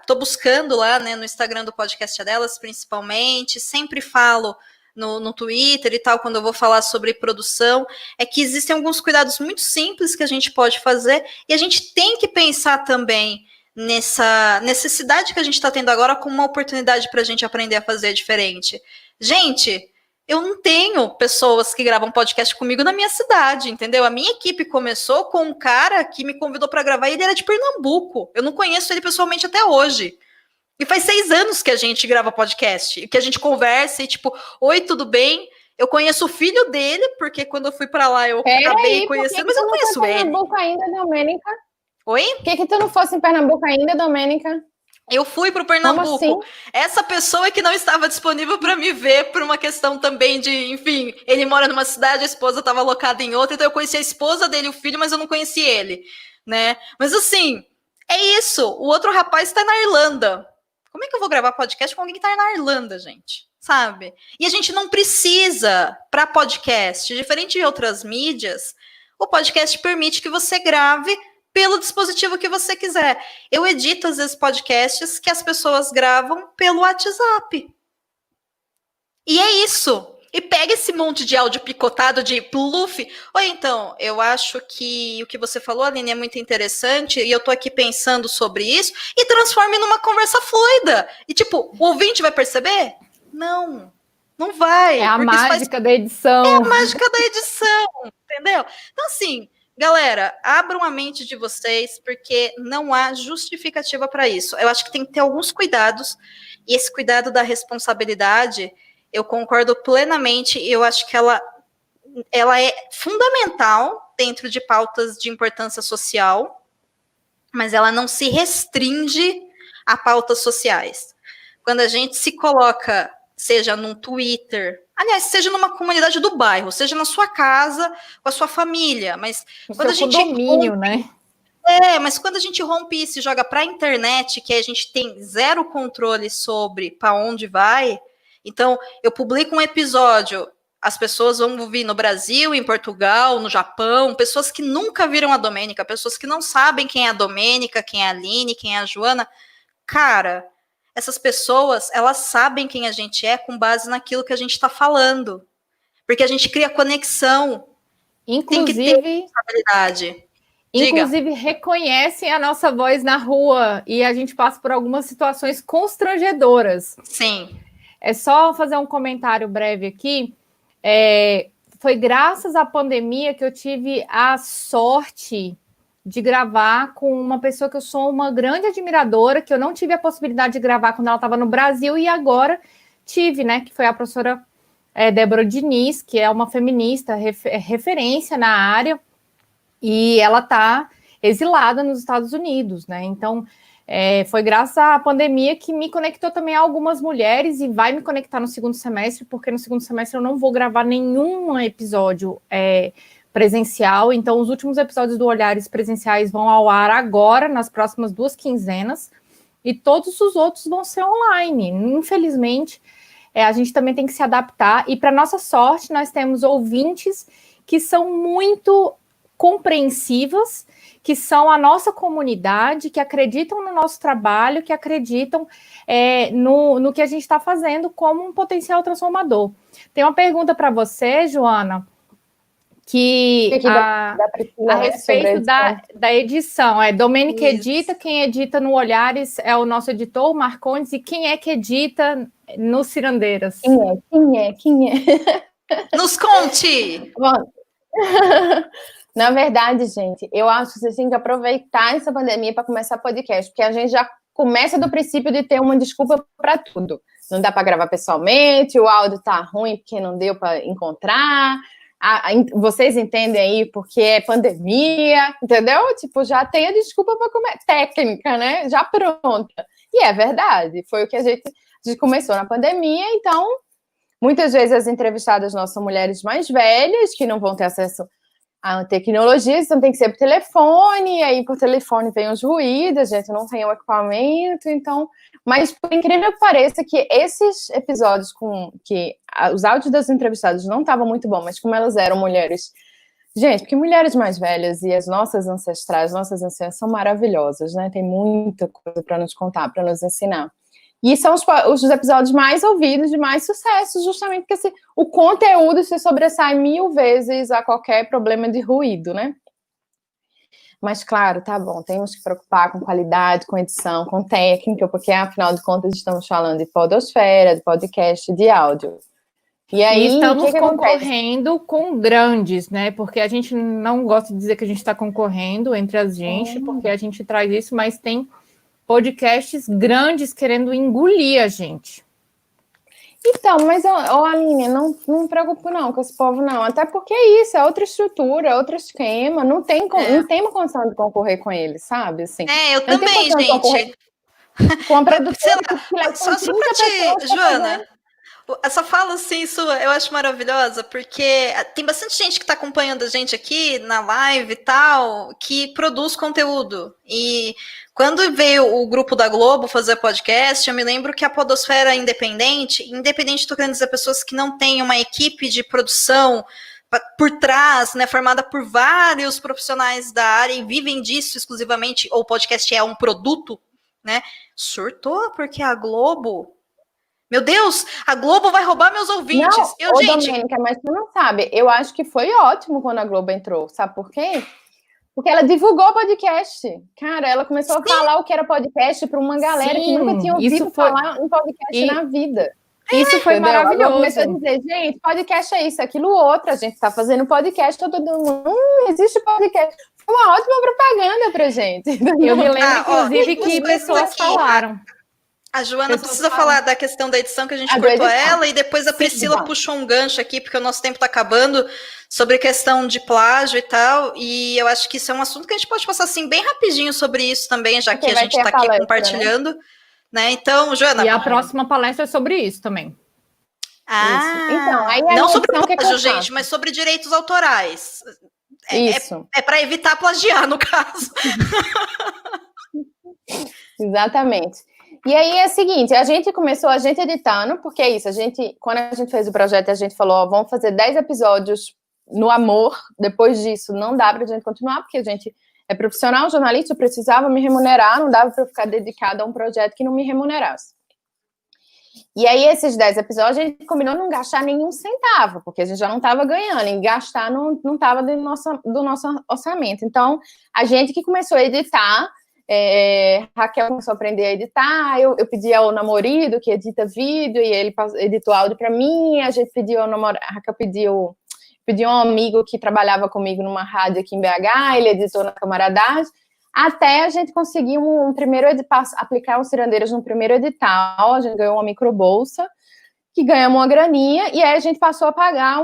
tô buscando lá, né, no Instagram do Podcast Delas, principalmente, sempre falo no Twitter e tal, quando eu vou falar sobre produção, é que existem alguns cuidados muito simples que a gente pode fazer, e a gente tem que pensar também nessa necessidade que a gente está tendo agora como uma oportunidade para a gente aprender a fazer diferente. Gente, eu não tenho pessoas que gravam podcast comigo na minha cidade, entendeu? A minha equipe começou com um cara que me convidou para gravar e ele era de Pernambuco. Eu não conheço ele pessoalmente até hoje. E faz 6 anos que a gente grava podcast, que a gente conversa e tipo, oi, tudo bem? Eu conheço o filho dele, porque quando eu fui para lá eu acabei conhecendo, mas eu não conheço ele. Pernambuco ainda, Domênica? Oi? Por que tu não fosse em Pernambuco ainda, Domênica? Eu fui para o Pernambuco. Como assim? Essa pessoa que não estava disponível para me ver por uma questão também de, enfim, ele mora numa cidade, a esposa estava alocada em outra, então eu conheci a esposa dele, o filho, mas eu não conheci ele, né? Mas assim, é isso. O outro rapaz está na Irlanda. Como é que eu vou gravar podcast com alguém que está na Irlanda, gente? Sabe? E a gente não precisa, para podcast, diferente de outras mídias, o podcast permite que você grave pelo dispositivo que você quiser. Eu edito, às vezes, podcasts que as pessoas gravam pelo WhatsApp. E é isso. E pega esse monte de áudio picotado de pluf. Ou então, eu acho que o que você falou, Aline, é muito interessante, e eu tô aqui pensando sobre isso, e transforme numa conversa fluida. E tipo, o ouvinte vai perceber? Não. Não vai. É a mágica da edição. É a mágica da edição, entendeu? Então, assim, galera, abram a mente de vocês, porque não há justificativa para isso. Eu acho que tem que ter alguns cuidados, e esse cuidado da responsabilidade, eu concordo plenamente, eu acho que ela é fundamental dentro de pautas de importância social, mas ela não se restringe a pautas sociais. Quando a gente se coloca, seja num Twitter, aliás, seja numa comunidade do bairro, seja na sua casa, com a sua família, mas quando a gente condomínio, né? Mas quando a gente rompe isso e joga para a internet, que a gente tem zero controle sobre para onde vai, então eu publico um episódio, as pessoas vão ouvir no Brasil, em Portugal, no Japão, pessoas que nunca viram a Domênica, pessoas que não sabem quem é a Domênica, quem é a Aline, quem é a Joana. Cara, essas pessoas, elas sabem quem a gente é com base naquilo que a gente está falando. Porque a gente cria conexão. Inclusive, tem que ter responsabilidade. Inclusive, reconhecem a nossa voz na rua e a gente passa por algumas situações constrangedoras. Sim. É só fazer um comentário breve aqui. Foi graças à pandemia que eu tive a sorte de gravar com uma pessoa que eu sou uma grande admiradora, que eu não tive a possibilidade de gravar quando ela estava no Brasil, e agora tive, né? Que foi a professora Débora Diniz, que é uma feminista, referência na área, e ela está exilada nos Estados Unidos, né? Então, foi graças à pandemia que me conectou também a algumas mulheres e vai me conectar no segundo semestre, porque no segundo semestre eu não vou gravar nenhum episódio presencial. Então, os últimos episódios do Olhares presenciais vão ao ar agora, nas próximas 2 quinzenas, e todos os outros vão ser online. Infelizmente, a gente também tem que se adaptar, e para nossa sorte, nós temos ouvintes que são muito compreensivas, que são a nossa comunidade, que acreditam no nosso trabalho, que acreditam no que a gente está fazendo como um potencial transformador. Tem uma pergunta para você, Joana, a respeito da edição. Domênica edita, quem edita no Olhares é o nosso editor, o Marcondes, e quem é que edita no Cirandeiras? Quem é? Nos conte! Bom, na verdade, gente, eu acho que vocês têm que aproveitar essa pandemia para começar podcast, porque a gente já começa do princípio de ter uma desculpa para tudo. Não dá para gravar pessoalmente, o áudio tá ruim porque não deu para encontrar. Vocês entendem aí porque é pandemia, entendeu? Tipo, já tem a desculpa para comer técnica, né? Já pronta. E é verdade, foi o que a gente começou na pandemia, então muitas vezes as entrevistadas nossas são mulheres mais velhas, que não vão ter acesso a tecnologia, então tem que ser por telefone, e aí por telefone vem os ruídos, a gente não tem o equipamento, então... Mas, por incrível que pareça, que esses episódios os áudios das entrevistadas não estavam muito bons, mas como elas eram mulheres... Gente, porque mulheres mais velhas e as nossas ancestrais, nossas anciãs são maravilhosas, né? Tem muita coisa para nos contar, para nos ensinar. E são os episódios mais ouvidos, de mais sucesso, justamente porque assim, o conteúdo se sobressai 1000 vezes a qualquer problema de ruído, né? Mas, claro, tá bom, temos que preocupar com qualidade, com edição, com técnica, porque, afinal de contas, estamos falando de podosfera, de podcast, de áudio. E aí, estamos que concorrendo com grandes, né? Porque a gente não gosta de dizer que a gente está concorrendo entre a gente, porque a gente traz isso, mas tem podcasts grandes querendo engolir a gente. Então, mas, Aline, não me preocupo não com esse povo, não. Até porque é isso, é outra estrutura, é outro esquema. Não tem uma condição de concorrer com eles, sabe? Assim, eu também, gente. Com a produtora que só pra te, Joana, essa fala assim, sua, eu acho maravilhosa, porque tem bastante gente que está acompanhando a gente aqui na live e tal, que produz conteúdo. E quando veio o grupo da Globo fazer podcast, eu me lembro que a podosfera independente, estou querendo dizer pessoas que não têm uma equipe de produção por trás, né, formada por vários profissionais da área e vivem disso exclusivamente, ou o podcast é um produto, né, surtou porque a Globo... Meu Deus, a Globo vai roubar meus ouvintes. Não, Domênica, mas tu não sabe, eu acho que foi ótimo quando a Globo entrou, sabe por quê? Porque ela divulgou o podcast. Cara, ela começou a falar o que era podcast para uma galera que nunca tinha ouvido falar em podcast na vida. Isso foi maravilhoso. Ela começou a dizer, gente, podcast é isso, aquilo, outro. A gente está fazendo podcast, todo mundo, existe podcast. Foi uma ótima propaganda pra gente. Eu me lembro, inclusive, que pessoas falaram. A Joana precisa falar da questão da edição, que a gente cortou ela, e depois a Priscila puxou um gancho aqui, porque o nosso tempo está acabando, sobre questão de plágio e tal, e eu acho que isso é um assunto que a gente pode passar assim bem rapidinho sobre isso também, já que a gente está aqui compartilhando, né? Então, Joana... E a próxima palestra é sobre isso também. Então, aí não sobre plágio, gente, mas sobre direitos autorais. É para evitar plagiar, no caso. Exatamente. E aí é o seguinte, a gente editando, porque é isso, quando a gente fez o projeto, a gente falou, vamos fazer 10 episódios no amor, depois disso não dá pra gente continuar, porque a gente é profissional, jornalista, eu precisava me remunerar, não dava pra eu ficar dedicada a um projeto que não me remunerasse. E aí esses 10 episódios, a gente combinou não gastar nenhum centavo, porque a gente já não estava ganhando, e gastar não estava do nosso orçamento. Então, a gente que começou a editar, Raquel começou a aprender a editar, eu pedi ao namorado que edita vídeo e ele editou áudio para mim, a gente pediu ao namorado, a Raquel pediu um amigo que trabalhava comigo numa rádio aqui em BH, ele editou na Camaradagem, até a gente conseguir aplicar os cirandeiros no primeiro edital, a gente ganhou uma microbolsa, que ganhamos uma graninha, e aí a gente passou a pagar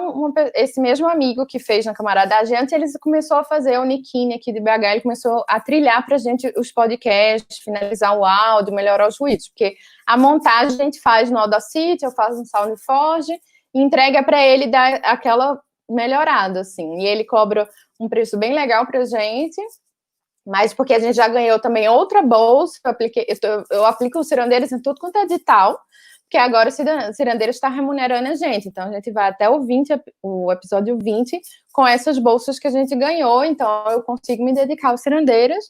esse mesmo amigo que fez na Camaradagem, antes ele começou a fazer o Nikini aqui de BH, ele começou a trilhar pra gente os podcasts, finalizar o áudio, melhorar os ruídos, porque a montagem a gente faz no Audacity, eu faço no SoundForge, e entrega para ele dar aquela melhorada, assim, e ele cobra um preço bem legal pra gente, mas porque a gente já ganhou também outra bolsa, eu aplico os cirandeiros em tudo quanto é edital, porque agora o Cirandeiros está remunerando a gente, então a gente vai até o episódio 20 com essas bolsas que a gente ganhou, então eu consigo me dedicar aos Cirandeiros.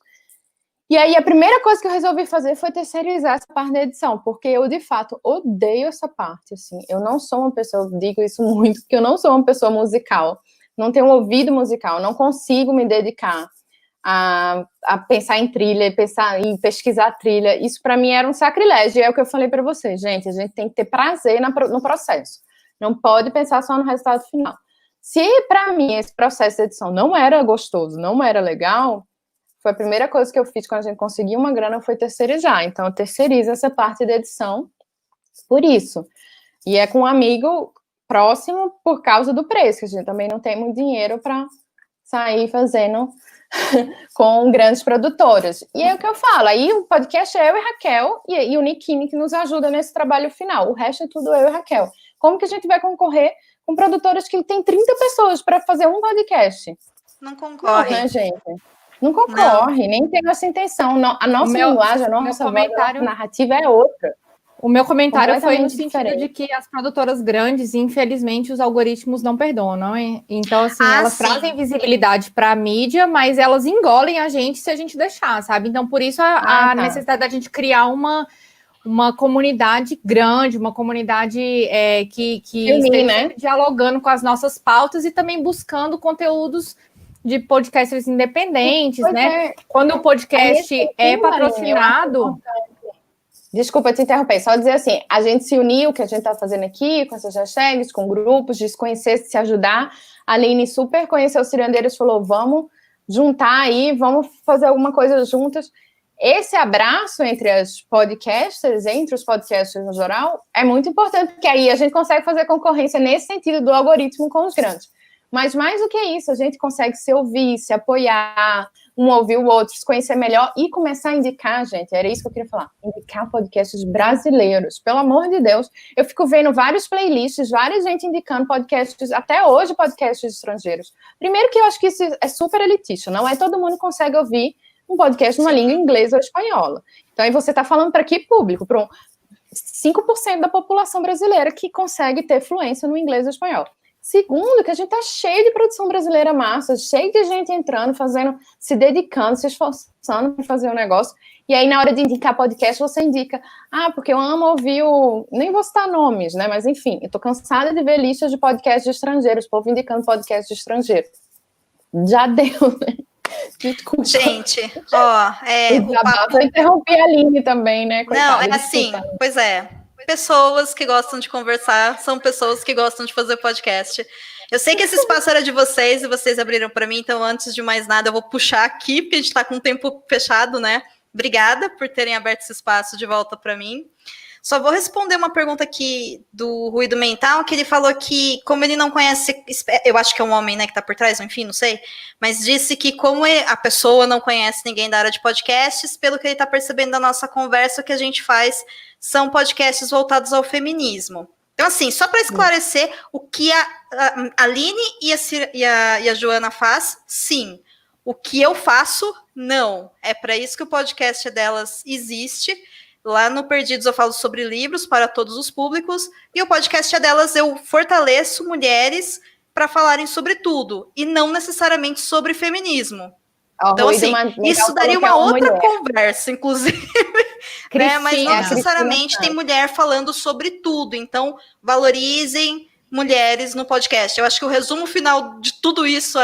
E aí a primeira coisa que eu resolvi fazer foi terceirizar essa parte da edição, porque eu de fato odeio essa parte, assim, eu não sou uma pessoa, eu digo isso muito, porque eu não sou uma pessoa musical, não tenho um ouvido musical, não consigo me dedicar a pensar em trilha, pensar em pesquisar trilha, isso para mim era um sacrilégio, e é o que eu falei para vocês, gente, a gente tem que ter prazer no processo, não pode pensar só no resultado final. Se para mim esse processo de edição não era gostoso, não era legal, foi a primeira coisa que eu fiz quando a gente conseguiu uma grana, foi terceirizar, então eu terceirizo essa parte da edição por isso, e é com um amigo próximo por causa do preço, que a gente também não tem muito dinheiro para sair fazendo com grandes produtoras. E é o que eu falo, aí o podcast é eu e Raquel e o Nikini que nos ajuda nesse trabalho final, o resto é tudo eu e Raquel. Como que a gente vai concorrer com produtoras que tem 30 pessoas para fazer um podcast? Não concorre. Não, né, gente? Não concorre, nem tem essa intenção. A nossa linguagem, a nossa voz, a nossa narrativa é outra. O meu comentário foi no sentido de que as produtoras grandes, infelizmente, os algoritmos não perdoam, hein? Então, assim, elas trazem visibilidade para a mídia, mas elas engolem a gente se a gente deixar, sabe? Então, por isso a necessidade da gente criar uma comunidade grande, uma comunidade que esteja dialogando com as nossas pautas e também buscando conteúdos de podcasters independentes, né? Quando o podcast é patrocinado... Desculpa te interromper, só dizer assim, a gente se uniu, o que a gente tá fazendo aqui, com essas hashtags, com grupos, de se conhecer, se ajudar. A Aline super conheceu os cirandeiros, falou, vamos juntar aí, vamos fazer alguma coisa juntas. Esse abraço entre as podcasters, entre os podcasters no geral, é muito importante, porque aí a gente consegue fazer concorrência nesse sentido do algoritmo com os grandes. Mas mais do que isso, a gente consegue se ouvir, se apoiar, um ouvir o outro, se conhecer melhor e começar a indicar, gente, era isso que eu queria falar, indicar podcasts brasileiros, pelo amor de Deus. Eu fico vendo vários playlists, várias gente indicando podcasts, até hoje podcasts estrangeiros. Primeiro que eu acho que isso é super elitista, não é todo mundo que consegue ouvir um podcast numa língua inglesa ou espanhola. Então aí você está falando para que público? Para 5% da população brasileira que consegue ter fluência no inglês ou espanhol. Segundo, que a gente tá cheio de produção brasileira massa, cheio de gente entrando, fazendo, se dedicando, se esforçando para fazer o negócio. E aí, na hora de indicar podcast, você indica, porque eu amo ouvir nem vou citar nomes, né? Mas, enfim, eu tô cansada de ver listas de podcasts de estrangeiros, o povo indicando podcasts de estrangeiros. Já deu, né? Desculpa. Gente, Eu interrompi a Aline também, né? Coitada, não, assim, pois é. Pessoas que gostam de conversar são pessoas que gostam de fazer podcast. Eu sei que esse espaço era de vocês e vocês abriram para mim, então antes de mais nada eu vou puxar aqui, porque a gente está com o tempo fechado, né? Obrigada por terem aberto esse espaço de volta para mim. Só vou responder uma pergunta aqui do Ruído Mental, que ele falou que, como ele não conhece, eu acho que é um homem, né, que tá por trás, enfim, não sei, mas disse que como a pessoa não conhece ninguém da área de podcasts, pelo que ele tá percebendo da nossa conversa, o que a gente faz são podcasts voltados ao feminismo. Então, assim, só para esclarecer o que a Aline e a Joana faz, sim. O que eu faço, não. É para isso que o podcast delas existe. Lá no Perdidos eu falo sobre livros para todos os públicos, e o podcast delas eu fortaleço mulheres para falarem sobre tudo, e não necessariamente sobre feminismo. Então, assim, isso daria uma outra conversa, inclusive, né? Mas não necessariamente tem mulher falando sobre tudo. Então, valorizem mulheres no podcast. Eu acho que o resumo final de tudo isso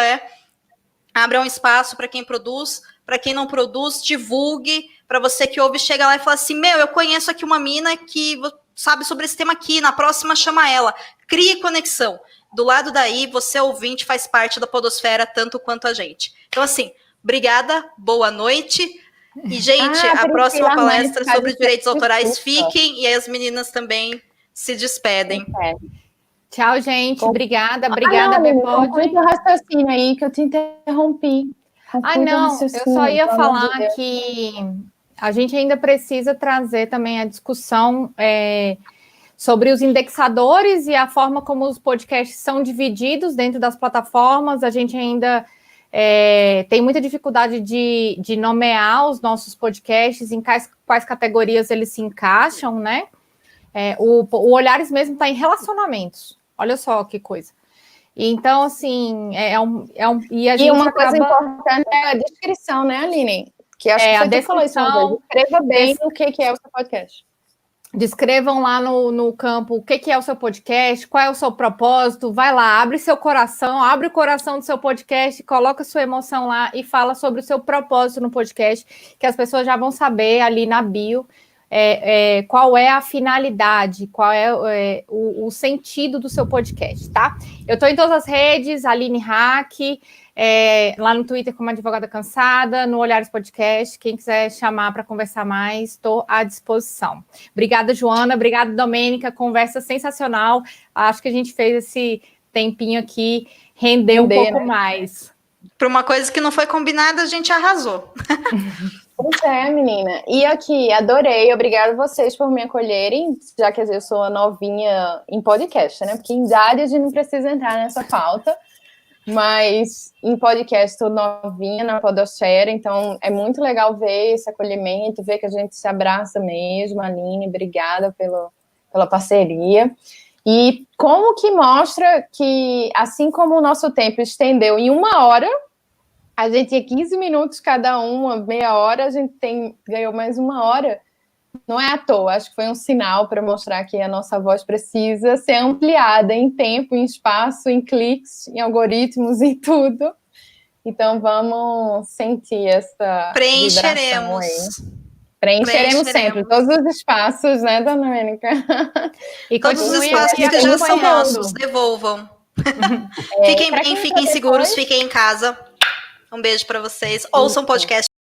abra um espaço para quem produz, para quem não produz, divulgue. Para você que ouve, chega lá e fala assim, eu conheço aqui uma mina que sabe sobre esse tema aqui, na próxima chama ela. Crie conexão. Do lado daí, você ouvinte faz parte da podosfera tanto quanto a gente. Então, assim, obrigada, boa noite. E, gente, a próxima palestra sobre direitos autorais, fiquem, e aí as meninas também se despedem. Tchau, gente. Obrigada, Bepode. Conclui o raciocínio aí, que eu te interrompi. Não, eu só ia falar que a gente ainda precisa trazer também a discussão sobre os indexadores e a forma como os podcasts são divididos dentro das plataformas. A gente ainda tem muita dificuldade de nomear os nossos podcasts, em quais categorias eles se encaixam, né? O Olhares mesmo está em relacionamentos. Olha só que coisa. Então, assim, e a gente uma coisa importante é a descrição, né, Aline? Que acho que você falou isso uma vez. Descreva bem o que é o seu podcast. Descrevam lá no campo o que é o seu podcast, qual é o seu propósito, vai lá, abre seu coração, abre o coração do seu podcast, coloca sua emoção lá e fala sobre o seu propósito no podcast, que as pessoas já vão saber ali na bio qual é a finalidade, qual é o sentido do seu podcast, tá? Eu estou em todas as redes, Aline Hack, lá no Twitter como Advogada Cansada, no Olhares Podcast, quem quiser chamar para conversar mais, estou à disposição. Obrigada, Joana, obrigada, Domênica, conversa sensacional, acho que a gente fez esse tempinho aqui render um pouco mais. Para uma coisa que não foi combinada, a gente arrasou. Pois menina. E aqui, adorei. Obrigada a vocês por me acolherem, já que eu sou a novinha em podcast, né? Porque em idade a gente não precisa entrar nessa pauta. mas em podcast estou novinha na podosfera, então é muito legal ver esse acolhimento, ver que a gente se abraça mesmo. Aline, obrigada pela parceria. E como que mostra que, assim como o nosso tempo estendeu em 1 hora, a gente tinha 15 minutos cada uma, meia hora, a gente ganhou mais 1 hora. Não é à toa, acho que foi um sinal para mostrar que a nossa voz precisa ser ampliada em tempo, em espaço, em cliques, em algoritmos, em tudo. Então, vamos sentir essa vibração aí. Preencheremos sempre todos os espaços, né, Domênica? E todos os espaços que já são nossos, devolvam. Fiquem bem, fiquem seguros, fiquem em casa. Um beijo para vocês. Ouçam podcast